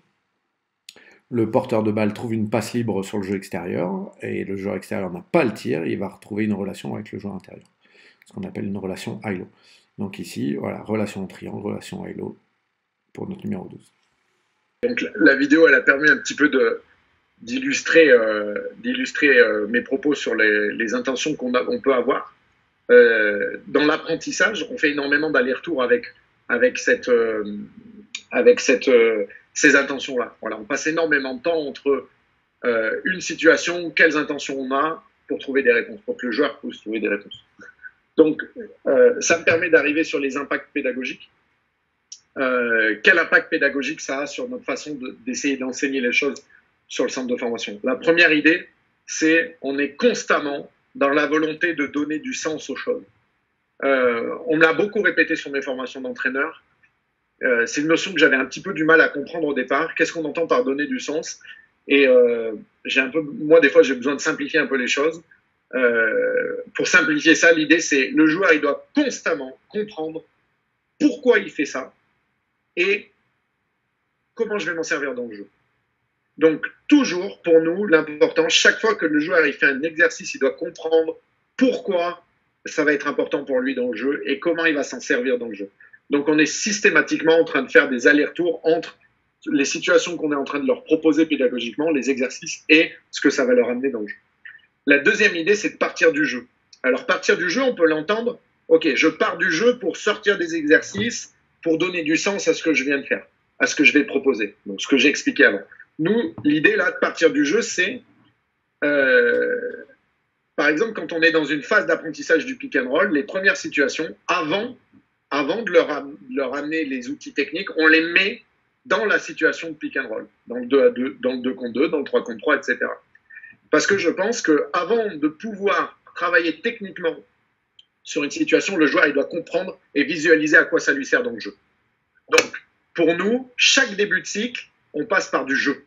le porteur de balle trouve une passe libre sur le jeu extérieur, et le joueur extérieur n'a pas le tir, il va retrouver une relation avec le joueur intérieur, ce qu'on appelle une relation high-low. Donc ici, voilà, relation en triangle, relation halo pour notre numéro 12. Donc la vidéo, elle a permis un petit peu d'illustrer mes propos sur les intentions on peut avoir. Dans l'apprentissage, on fait énormément d'allers-retours avec ces intentions-là. Voilà, on passe énormément de temps entre une situation, quelles intentions on a pour trouver des réponses, pour que le joueur puisse trouver des réponses. Donc, ça me permet d'arriver sur les impacts pédagogiques. Quel impact pédagogique ça a sur notre façon d'essayer d'enseigner les choses sur le centre de formation? La première idée, c'est on est constamment dans la volonté de donner du sens aux choses. On me l'a beaucoup répété sur mes formations d'entraîneur. C'est une notion que j'avais un petit peu du mal à comprendre au départ. Qu'est-ce qu'on entend par donner du sens? Et moi, des fois, j'ai besoin de simplifier un peu les choses. Pour simplifier ça, l'idée, c'est le joueur, il doit constamment comprendre pourquoi il fait ça et comment je vais m'en servir dans le jeu. Donc, toujours, pour nous, l'important, chaque fois que le joueur il fait un exercice, il doit comprendre pourquoi ça va être important pour lui dans le jeu et comment il va s'en servir dans le jeu. Donc, on est systématiquement en train de faire des allers-retours entre les situations qu'on est en train de leur proposer pédagogiquement, les exercices et ce que ça va leur amener dans le jeu. La deuxième idée, c'est de partir du jeu. Alors, partir du jeu, on peut l'entendre. Ok, je pars du jeu pour sortir des exercices, pour donner du sens à ce que je viens de faire, à ce que je vais proposer. Donc, ce que j'ai expliqué avant. Nous, l'idée là de partir du jeu, c'est, par exemple, quand on est dans une phase d'apprentissage du pick and roll, les premières situations, avant de leur amener les outils techniques, on les met dans la situation de pick and roll, dans le 2 à 2, dans le 2 contre 2, dans le 3 contre 3, etc. Parce que je pense qu'avant de pouvoir travailler techniquement sur une situation, le joueur il doit comprendre et visualiser à quoi ça lui sert dans le jeu. Donc, pour nous, chaque début de cycle, on passe par du jeu.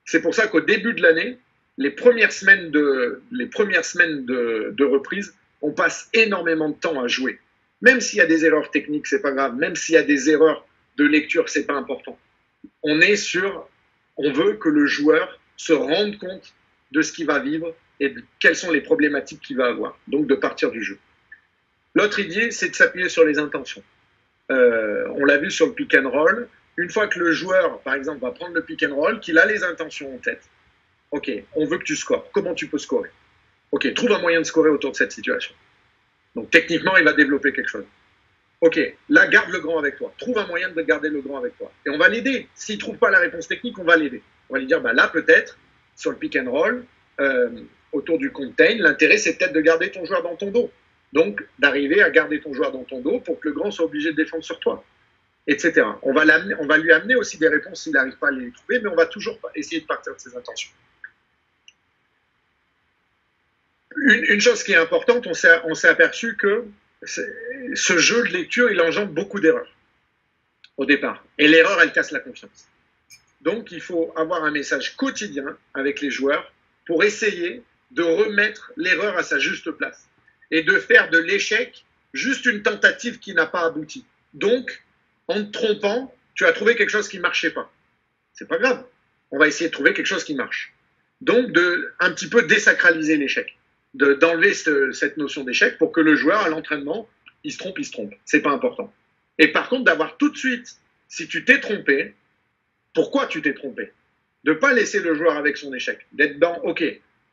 C'est pour ça qu'au début de l'année, les premières semaines de reprise, on passe énormément de temps à jouer. Même s'il y a des erreurs techniques, c'est pas grave. Même s'il y a des erreurs de lecture, c'est pas important. On veut que le joueur se rende compte de ce qu'il va vivre et de quelles sont les problématiques qu'il va avoir. Donc de partir du jeu. L'autre idée, c'est de s'appuyer sur les intentions. On l'a vu sur le pick and roll. Une fois que le joueur, par exemple, va prendre le pick and roll, qu'il a les intentions en tête, ok, on veut que tu scores. Comment tu peux scorer? Ok, trouve un moyen de scorer autour de cette situation. Donc techniquement, il va développer quelque chose. Ok, là, garde le grand avec toi. Trouve un moyen de garder le grand avec toi. Et on va l'aider. S'il ne trouve pas la réponse technique, on va l'aider. On va lui dire, bah, là, peut-être, sur le pick and roll, autour du contain, l'intérêt, c'est peut-être de garder ton joueur dans ton dos. Donc, d'arriver à garder ton joueur dans ton dos pour que le grand soit obligé de défendre sur toi, etc. On va lui amener aussi des réponses s'il n'arrive pas à les trouver, mais on va toujours essayer de partir de ses intentions. Une chose qui est importante, on s'est aperçu que ce jeu de lecture, il engendre beaucoup d'erreurs au départ. Et l'erreur, elle casse la confiance. Donc, il faut avoir un message quotidien avec les joueurs pour essayer de remettre l'erreur à sa juste place et de faire de l'échec juste une tentative qui n'a pas abouti. Donc, en te trompant, tu as trouvé quelque chose qui ne marchait pas. C'est pas grave. On va essayer de trouver quelque chose qui marche. Donc, un petit peu désacraliser l'échec. D'enlever cette notion d'échec pour que le joueur, à l'entraînement, il se trompe. C'est pas important. Et par contre, d'avoir tout de suite, si tu t'es trompé, pourquoi tu t'es trompé? De ne pas laisser le joueur avec son échec. D'être dans, ok,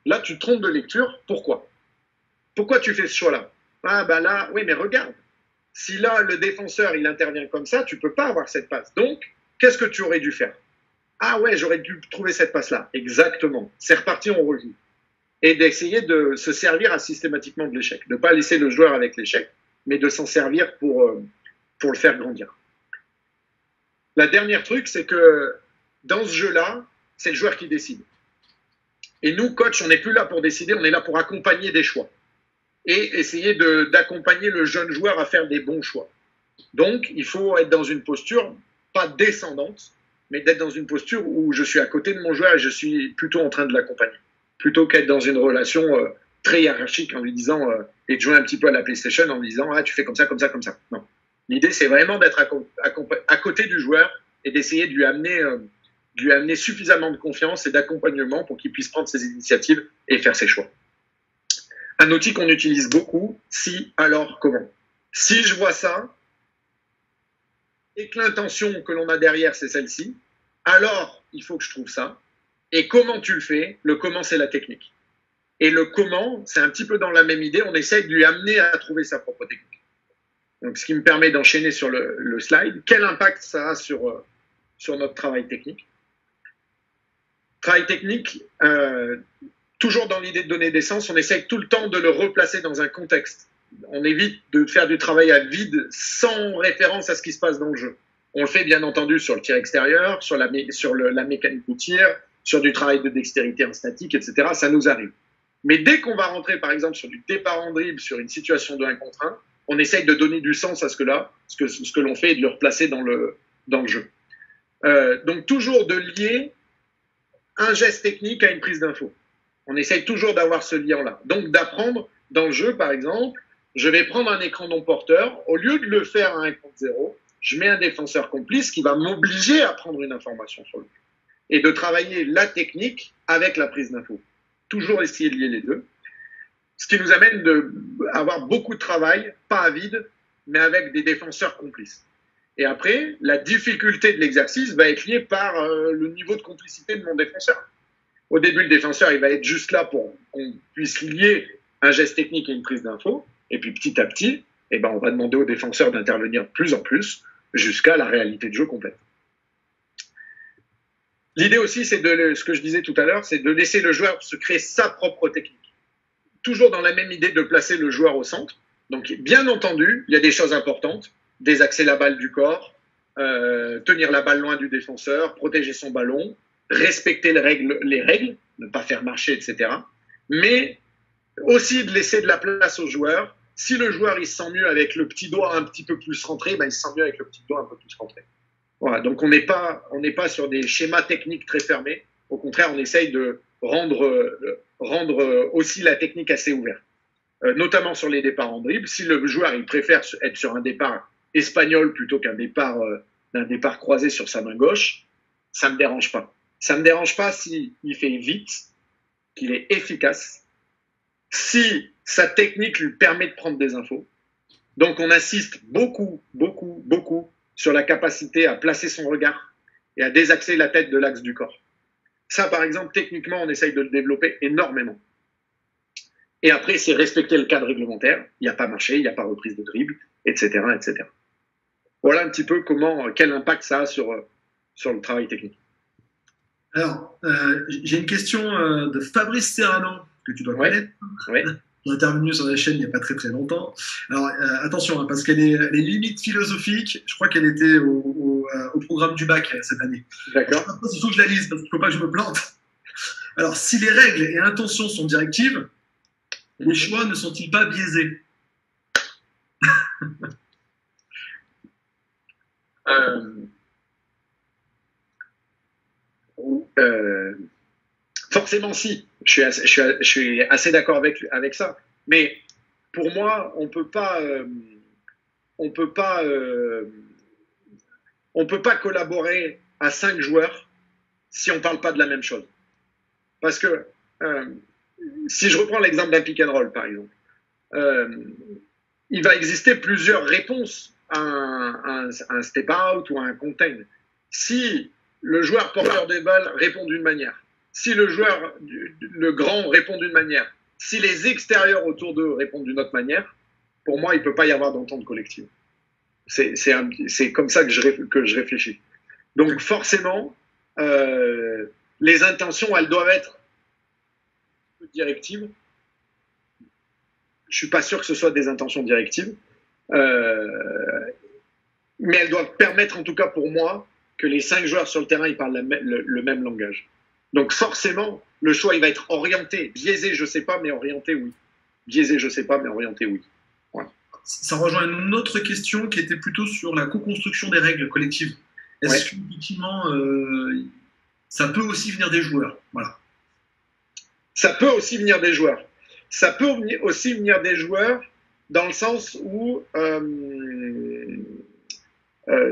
là, tu te trompes de lecture, pourquoi? Pourquoi tu fais ce choix-là? Ah, bah là, oui, mais regarde. Si là, le défenseur, il intervient comme ça, tu ne peux pas avoir cette passe. Donc, qu'est-ce que tu aurais dû faire? Ah ouais, j'aurais dû trouver cette passe-là. Exactement. C'est reparti, on rejoue. Et d'essayer de se servir systématiquement de l'échec. De ne pas laisser le joueur avec l'échec, mais de s'en servir pour le faire grandir. La dernière truc, c'est que dans ce jeu-là, c'est le joueur qui décide. Et nous, coach, on n'est plus là pour décider, on est là pour accompagner des choix. Et essayer d'accompagner le jeune joueur à faire des bons choix. Donc, il faut être dans une posture, pas descendante, mais d'être dans une posture où je suis à côté de mon joueur et je suis plutôt en train de l'accompagner. Plutôt qu'être dans une relation très hiérarchique en lui disant, et de jouer un petit peu à la PlayStation en lui disant, ah, tu fais comme ça, comme ça, comme ça. Non. L'idée, c'est vraiment d'être à côté du joueur et d'essayer de lui amener suffisamment de confiance et d'accompagnement pour qu'il puisse prendre ses initiatives et faire ses choix. Un outil qu'on utilise beaucoup, si, alors, comment. Si je vois ça, et que l'intention que l'on a derrière, c'est celle-ci, alors il faut que je trouve ça. Et comment tu le fais? Le comment, c'est la technique. Et le comment, c'est un petit peu dans la même idée, on essaye de lui amener à trouver sa propre technique. Donc, ce qui me permet d'enchaîner sur le slide. Quel impact ça a sur notre travail technique? Travail technique, toujours dans l'idée de donner des sens, on essaye tout le temps de le replacer dans un contexte. On évite de faire du travail à vide sans référence à ce qui se passe dans le jeu. On le fait bien entendu sur le tir extérieur, sur la mécanique du tir, sur du travail de dextérité en statique, etc. Ça nous arrive. Mais dès qu'on va rentrer, par exemple, sur du départ en dribble, sur une situation de 1 contre 1, on essaye de donner du sens à ce que l'on fait et de le replacer dans le jeu. Donc toujours de lier un geste technique à une prise d'info. On essaye toujours d'avoir ce lien-là. Donc d'apprendre dans le jeu, par exemple, je vais prendre un écran non porteur, au lieu de le faire à 1 contre 0, je mets un défenseur complice qui va m'obliger à prendre une information sur le jeu. Et de travailler la technique avec la prise d'info. Toujours essayer de lier les deux. Ce qui nous amène à avoir beaucoup de travail, pas à vide, mais avec des défenseurs complices. Et après, la difficulté de l'exercice va être liée par le niveau de complicité de mon défenseur. Au début, le défenseur, il va être juste là pour qu'on puisse lier un geste technique et une prise d'info. Et puis petit à petit, eh ben, on va demander au défenseur d'intervenir de plus en plus jusqu'à la réalité de jeu complète. L'idée aussi, c'est ce que je disais tout à l'heure, c'est de laisser le joueur se créer sa propre technique. Toujours dans la même idée de placer le joueur au centre. Donc, bien entendu, il y a des choses importantes. Désaxer la balle du corps, tenir la balle loin du défenseur, protéger son ballon, respecter les règles, ne pas faire marcher, etc. Mais aussi de laisser de la place au joueur. Si le joueur il se sent mieux avec le petit doigt un petit peu plus rentré, ben, il se sent mieux avec le petit doigt un peu plus rentré. Voilà, donc on n'est pas sur des schémas techniques très fermés. Au contraire, on essaye de rendre aussi la technique assez ouverte. Notamment sur les départs en dribble. Si le joueur il préfère être sur un départ espagnol plutôt qu'un départ croisé sur sa main gauche, ça ne me dérange pas. Ça ne me dérange pas s'il fait vite, qu'il est efficace, si sa technique lui permet de prendre des infos. Donc on insiste beaucoup sur la capacité à placer son regard et à désaxer la tête de l'axe du corps. Ça, par exemple, techniquement, on essaye de le développer énormément. Et après, c'est respecter le cadre réglementaire. Il n'y a pas marché, il n'y a pas reprise de dribble, etc., etc. Voilà un petit peu quel impact ça a sur le travail technique. Alors, j'ai une question de Fabrice Serrano, que tu dois connaître. Oui. Qui est intervenu sur la chaîne il n'y a pas très longtemps. Alors, attention, hein, parce qu'elle est limite philosophique. Je crois qu'elle était au programme du bac cette année. D'accord. Il faut que je la lise, parce qu'il ne faut pas que je me plante. Alors, si les règles et intentions sont directives, les choix ne sont-ils pas biaisés? Forcément, si. Je suis assez d'accord avec ça. Mais pour moi, on peut pas collaborer à 5 joueurs si on ne parle pas de la même chose. Parce que si je reprends l'exemple d'un pick and roll, par exemple, il va exister plusieurs réponses à un step out ou à un contain. Si le joueur porteur des balles répond d'une manière, si le grand répond d'une manière, si les extérieurs autour d'eux répondent d'une autre manière, pour moi, il ne peut pas y avoir d'entente collective. C'est comme ça que je réfléchis. Donc forcément, les intentions, elles doivent être directives. Je ne suis pas sûr que ce soit des intentions directives, mais elles doivent permettre, en tout cas pour moi, que les 5 joueurs sur le terrain ils parlent le même langage. Donc forcément, le choix il va être orienté, biaisé, je ne sais pas, mais orienté, oui. Biaisé, je ne sais pas, mais orienté, oui. Voilà. Ça rejoint une autre question qui était plutôt sur la co-construction des règles collectives. Est-ce qu'effectivement, ça peut aussi venir des joueurs? Voilà. Ça peut aussi venir des joueurs. Ça peut aussi venir des joueurs dans le sens où,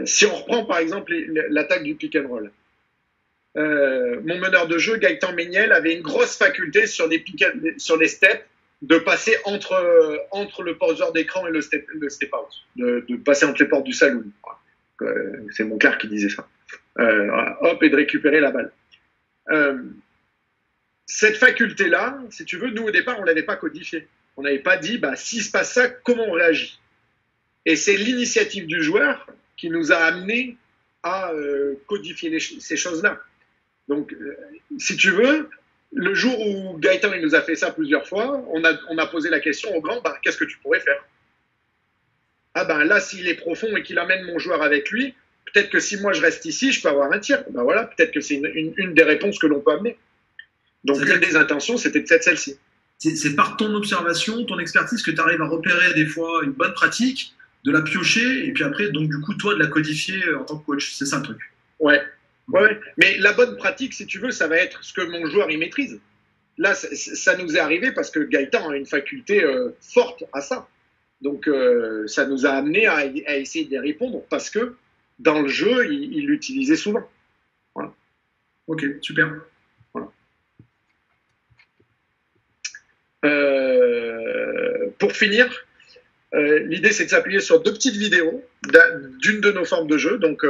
si on reprend par exemple l'attaque du pick and roll, mon meneur de jeu, Gaëtan Méniel, avait une grosse faculté sur les steps de passer entre le poseur d'écran et le step out, de passer entre les portes du saloon. C'est Monclar qui disait ça. Hop, et de récupérer la balle. Cette faculté-là, si tu veux, nous au départ, on ne l'avait pas codifiée. On n'avait pas dit, s'il se passe ça, comment on réagit? Et c'est l'initiative du joueur qui nous a amené à codifier ces choses-là. Donc, si tu veux, le jour où Gaëtan il nous a fait ça plusieurs fois, on a posé la question au grand, qu'est-ce que tu pourrais faire? Là, s'il est profond et qu'il amène mon joueur avec lui, peut-être que si moi je reste ici, je peux avoir un tir. Voilà, peut-être que c'est une des réponses que l'on peut amener. Donc, l'une des intentions, c'était peut-être celle-ci. C'est par ton observation, ton expertise que tu arrives à repérer des fois une bonne pratique, de la piocher, et puis après, donc du coup, toi, de la codifier en tant que coach. C'est ça le truc. Ouais. Mais la bonne pratique, si tu veux, ça va être ce que mon joueur il maîtrise. Là, ça nous est arrivé parce que Gaëtan a une faculté forte à ça. Donc, ça nous a amené à essayer de les répondre parce que dans le jeu, il l'utilisait souvent. Voilà. Ok, super. Voilà. Pour finir, l'idée c'est de s'appuyer sur 2 petites vidéos d'une de nos formes de jeu. Donc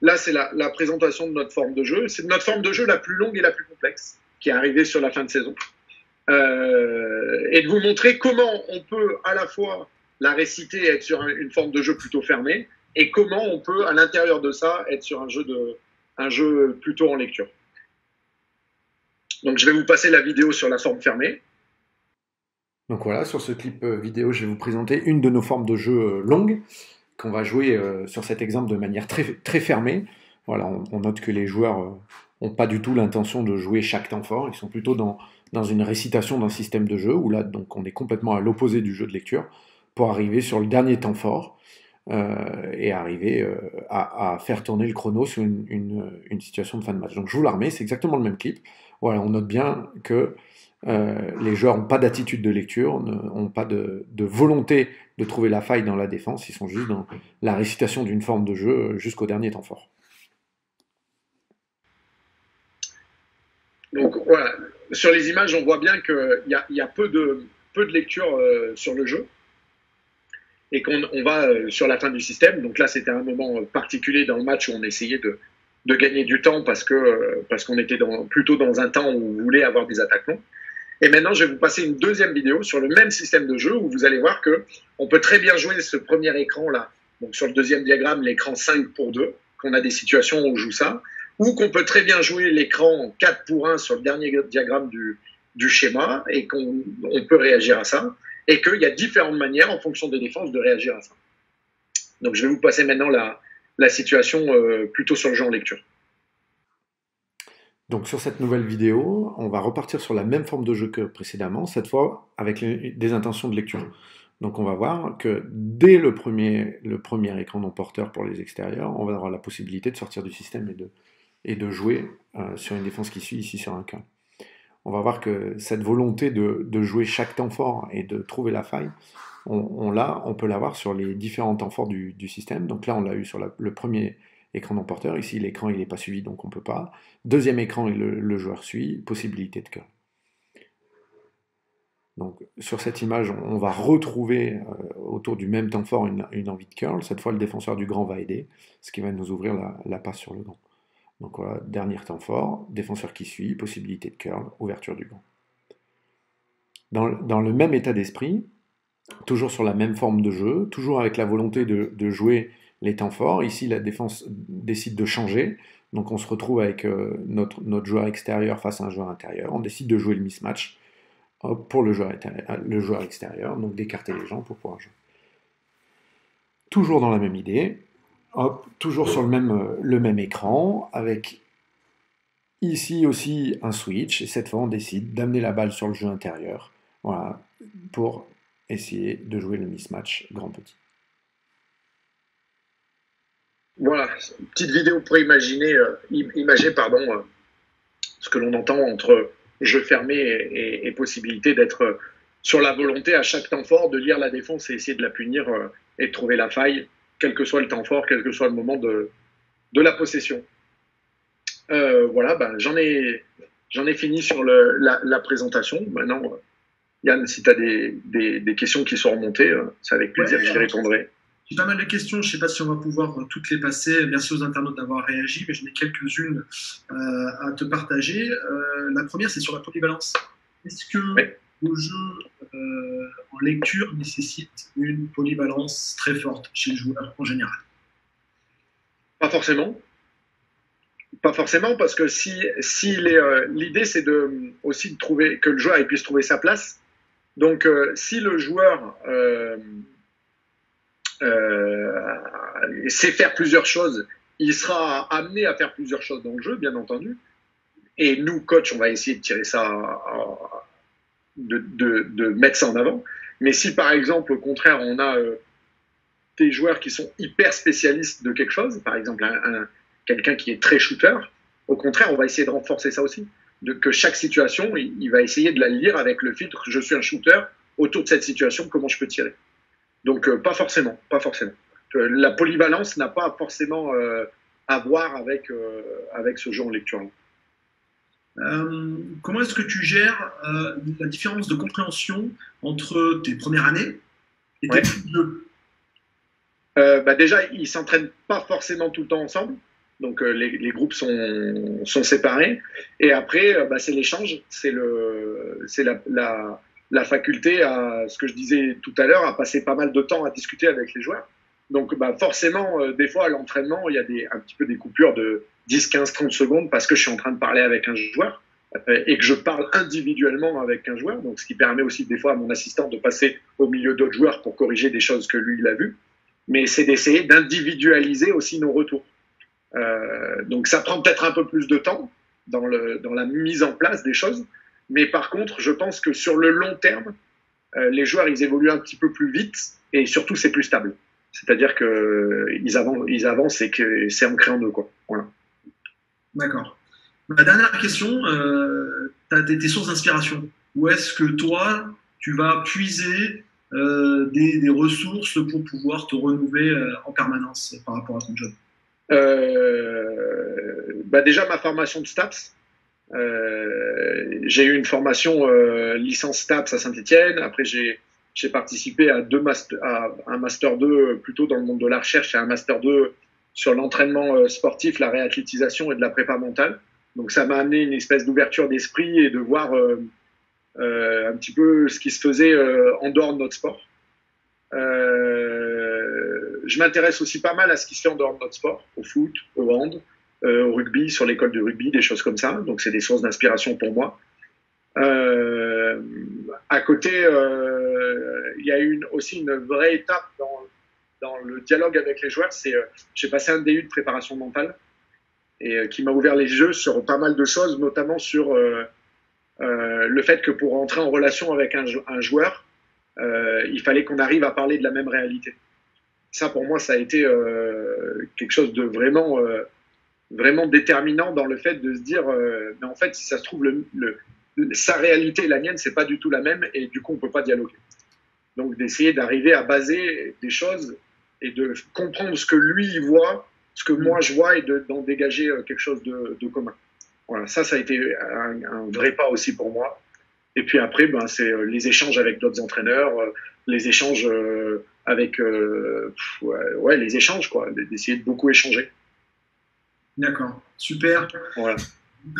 là, c'est la présentation de notre forme de jeu. C'est notre forme de jeu la plus longue et la plus complexe qui est arrivée sur la fin de saison. Et de vous montrer comment on peut à la fois la réciter et être sur une forme de jeu plutôt fermée, et comment on peut, à l'intérieur de ça, être sur un jeu plutôt en lecture. Donc, je vais vous passer la vidéo sur la forme fermée. Donc voilà, sur ce clip vidéo, je vais vous présenter une de nos formes de jeu longues qu'on va jouer sur cet exemple de manière très, très fermée. Voilà, on note que les joueurs n'ont pas du tout l'intention de jouer chaque temps fort. Ils sont plutôt dans une récitation d'un système de jeu où là, donc, on est complètement à l'opposé du jeu de lecture pour arriver sur le dernier temps fort et arriver à faire tourner le chrono sur une situation de fin de match. Donc je vous la remets, c'est exactement le même clip. Voilà, on note bien que les joueurs n'ont pas d'attitude de lecture, n'ont pas de volonté de trouver la faille dans la défense, ils sont juste dans la récitation d'une forme de jeu jusqu'au dernier temps fort. Donc voilà, sur les images, on voit bien qu'il y a peu de lecture sur le jeu et qu'on va sur la fin du système. Donc là, c'était un moment particulier dans le match où on essayait de gagner du temps parce qu'on était plutôt dans un temps où on voulait avoir des attaques longues. Et maintenant, je vais vous passer une deuxième vidéo sur le même système de jeu où vous allez voir qu'on peut très bien jouer ce premier écran-là. Donc sur le deuxième diagramme, l'écran 5:2, qu'on a des situations où on joue ça, ou qu'on peut très bien jouer l'écran 4:1 sur le dernier diagramme du schéma et qu'on peut réagir à ça, et qu'il y a différentes manières en fonction des défenses de réagir à ça. Donc je vais vous passer maintenant la situation plutôt sur le jeu en lecture. Donc sur cette nouvelle vidéo, on va repartir sur la même forme de jeu que précédemment, cette fois avec des intentions de lecture. Donc on va voir que dès le premier écran non porteur pour les extérieurs, on va avoir la possibilité de sortir du système et de jouer sur une défense qui suit ici sur un cas. On va voir que cette volonté de jouer chaque temps fort et de trouver la faille, on peut l'avoir sur les différents temps forts du système. Donc là, on l'a eu sur le premier écran non porteur. Ici, l'écran il n'est pas suivi, donc on ne peut pas. Deuxième écran, le joueur suit, possibilité de curl. Donc sur cette image, on va retrouver autour du même temps fort une envie de curl. Cette fois, le défenseur du grand va aider, ce qui va nous ouvrir la passe sur le grand. Donc voilà, dernier temps fort, défenseur qui suit, possibilité de curl, ouverture du grand. Dans le même état d'esprit, toujours sur la même forme de jeu, toujours avec la volonté de jouer les temps forts, ici la défense décide de changer, donc on se retrouve avec notre joueur extérieur face à un joueur intérieur, on décide de jouer le mismatch pour le joueur extérieur, donc d'écarter les gens pour pouvoir jouer. Toujours dans la même idée, hop, toujours sur le même écran, avec ici aussi un switch, et cette fois on décide d'amener la balle sur le jeu intérieur, voilà, pour essayer de jouer le mismatch grand-petit. Voilà, petite vidéo pour imager ce que l'on entend entre jeu fermé et possibilité d'être sur la volonté à chaque temps fort de lire la défense et essayer de la punir et de trouver la faille, quel que soit le temps fort, quel que soit le moment de la possession. Voilà, j'en ai fini sur la présentation. Maintenant, Yann, si tu as des questions qui sont remontées, c'est avec plaisir que j'y répondrai. J'ai pas mal de questions, je ne sais pas si on va pouvoir toutes les passer. Merci aux internautes d'avoir réagi, mais j'en ai quelques-unes à te partager. La première, c'est sur la polyvalence. Est-ce que le jeu en lecture nécessite une polyvalence très forte chez le joueur en général? Pas forcément. Pas forcément, parce que l'idée, c'est aussi de trouver que le joueur puisse trouver sa place. Donc, si le joueur sait faire plusieurs choses, il sera amené à faire plusieurs choses dans le jeu, bien entendu. Et nous, coach, on va essayer de tirer ça, de mettre ça en avant. Mais si, par exemple, au contraire, on a des joueurs qui sont hyper spécialistes de quelque chose, par exemple, quelqu'un qui est très shooter, au contraire, on va essayer de renforcer ça aussi. Que chaque situation, il va essayer de la lire avec le filtre « je suis un shooter, autour de cette situation, comment je peux tirer ?» Donc, pas forcément. La polyvalence n'a pas forcément à voir avec ce jeu en lecture. Comment est-ce que tu gères la différence de compréhension entre tes premières années et tes deux? Déjà, ils ne s'entraînent pas forcément tout le temps ensemble. Donc, les groupes sont séparés. Et après, c'est l'échange. C'est la faculté à, ce que je disais tout à l'heure, à passer pas mal de temps à discuter avec les joueurs. Donc, forcément, des fois, à l'entraînement, il y a un petit peu des coupures de 10, 15, 30 secondes parce que je suis en train de parler avec un joueur et que je parle individuellement avec un joueur. Donc, ce qui permet aussi, des fois, à mon assistant de passer au milieu d'autres joueurs pour corriger des choses que lui, il a vues. Mais c'est d'essayer d'individualiser aussi nos retours. Donc, ça prend peut-être un peu plus de temps dans la mise en place des choses. Mais par contre, je pense que sur le long terme, les joueurs, ils évoluent un petit peu plus vite et surtout, c'est plus stable. C'est-à-dire qu'ils avancent et que c'est ancré en eux, quoi. Voilà. D'accord. Ma dernière question, tu as tes sources d'inspiration. Où est-ce que toi, tu vas puiser des ressources pour pouvoir te renouveler en permanence par rapport à ton job? Déjà, ma formation de STAPS. J'ai eu une formation licence STAPS à Saint-Étienne. Après, j'ai participé à un Master 2 plutôt dans le monde de la recherche et un Master 2 sur l'entraînement sportif, la réathlétisation et de la prépa mentale. Donc, ça m'a amené une espèce d'ouverture d'esprit et de voir un petit peu ce qui se faisait en dehors de notre sport. Je m'intéresse aussi pas mal à ce qui se fait en dehors de notre sport, au foot, au hand, au rugby, sur l'école de rugby, des choses comme ça. Donc, c'est des sources d'inspiration pour moi. À côté, il y a aussi une vraie étape dans le dialogue avec les joueurs. J'ai passé un DU de préparation mentale et qui m'a ouvert les yeux sur pas mal de choses, notamment sur le fait que pour entrer en relation avec un joueur, il fallait qu'on arrive à parler de la même réalité. Ça, pour moi, ça a été quelque chose de vraiment, vraiment déterminant dans le fait de se dire, mais en fait, si ça se trouve, sa réalité et la mienne, c'est pas du tout la même, et du coup, on peut pas dialoguer. Donc, d'essayer d'arriver à baser des choses et de comprendre ce que lui il voit, ce que moi je vois, et d'en dégager quelque chose de commun. Voilà, ça a été un vrai pas aussi pour moi. Et puis après, c'est les échanges avec d'autres entraîneurs, les échanges avec, les échanges, quoi, d'essayer de beaucoup échanger. D'accord, super. Voilà.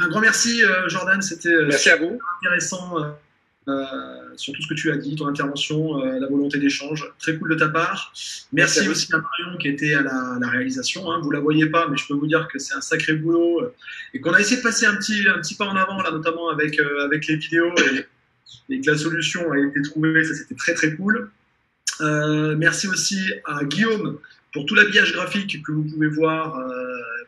Un grand merci, Jordan. C'était merci à vous. Intéressant sur tout ce que tu as dit, ton intervention, la volonté d'échange. Très cool de ta part. Merci aussi à Marion qui était à la réalisation. Hein. Vous ne la voyez pas, mais je peux vous dire que c'est un sacré boulot et qu'on a essayé de passer un petit pas en avant, là, notamment avec les vidéos et que la solution a été trouvée. Ça, c'était très, très cool. Merci aussi à Guillaume pour tout l'habillage graphique que vous pouvez voir,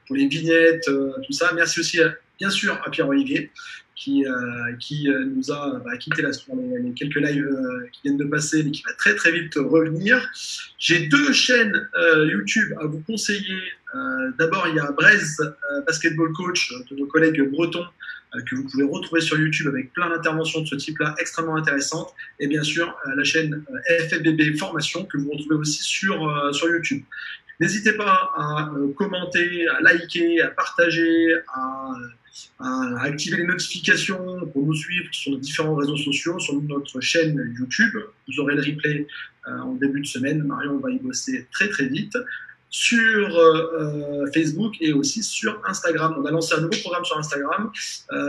pour les vignettes, tout ça. Merci aussi, bien sûr, à Pierre-Olivier qui nous a quitté là sur les quelques lives qui viennent de passer, mais qui va très très vite revenir. J'ai 2 chaînes YouTube à vous conseiller. D'abord, il y a Braise Basketball Coach de nos collègues bretons que vous pouvez retrouver sur YouTube avec plein d'interventions de ce type-là extrêmement intéressantes. Et bien sûr, la chaîne FFBB Formation que vous retrouvez aussi sur YouTube. N'hésitez pas à commenter, à liker, à partager, à activer les notifications pour nous suivre sur nos différents réseaux sociaux, sur notre chaîne YouTube. Vous aurez le replay en début de semaine. Marion va y bosser très très vite. Sur Facebook et aussi sur Instagram. On a lancé un nouveau programme sur Instagram.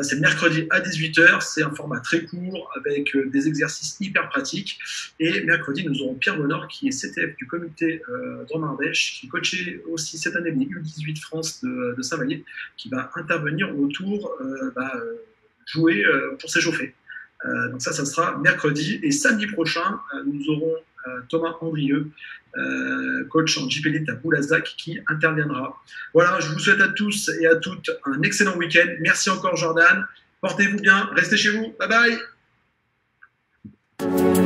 C'est le mercredi à 18h. C'est un format très court avec des exercices hyper pratiques. Et mercredi, nous aurons Pierre Bonheur qui est CTF du comité Drôme Ardèche, qui coachait aussi cette année les U18 France de Saint-Vallier, qui va intervenir autour jouer pour s'échauffer. Donc ça sera mercredi. Et samedi prochain, nous aurons Thomas Andrieux, coach en Jeep Elite à Boulazac, qui interviendra. Voilà, je vous souhaite à tous et à toutes un excellent week-end. Merci encore Jordan. Portez-vous bien, restez chez vous. Bye bye.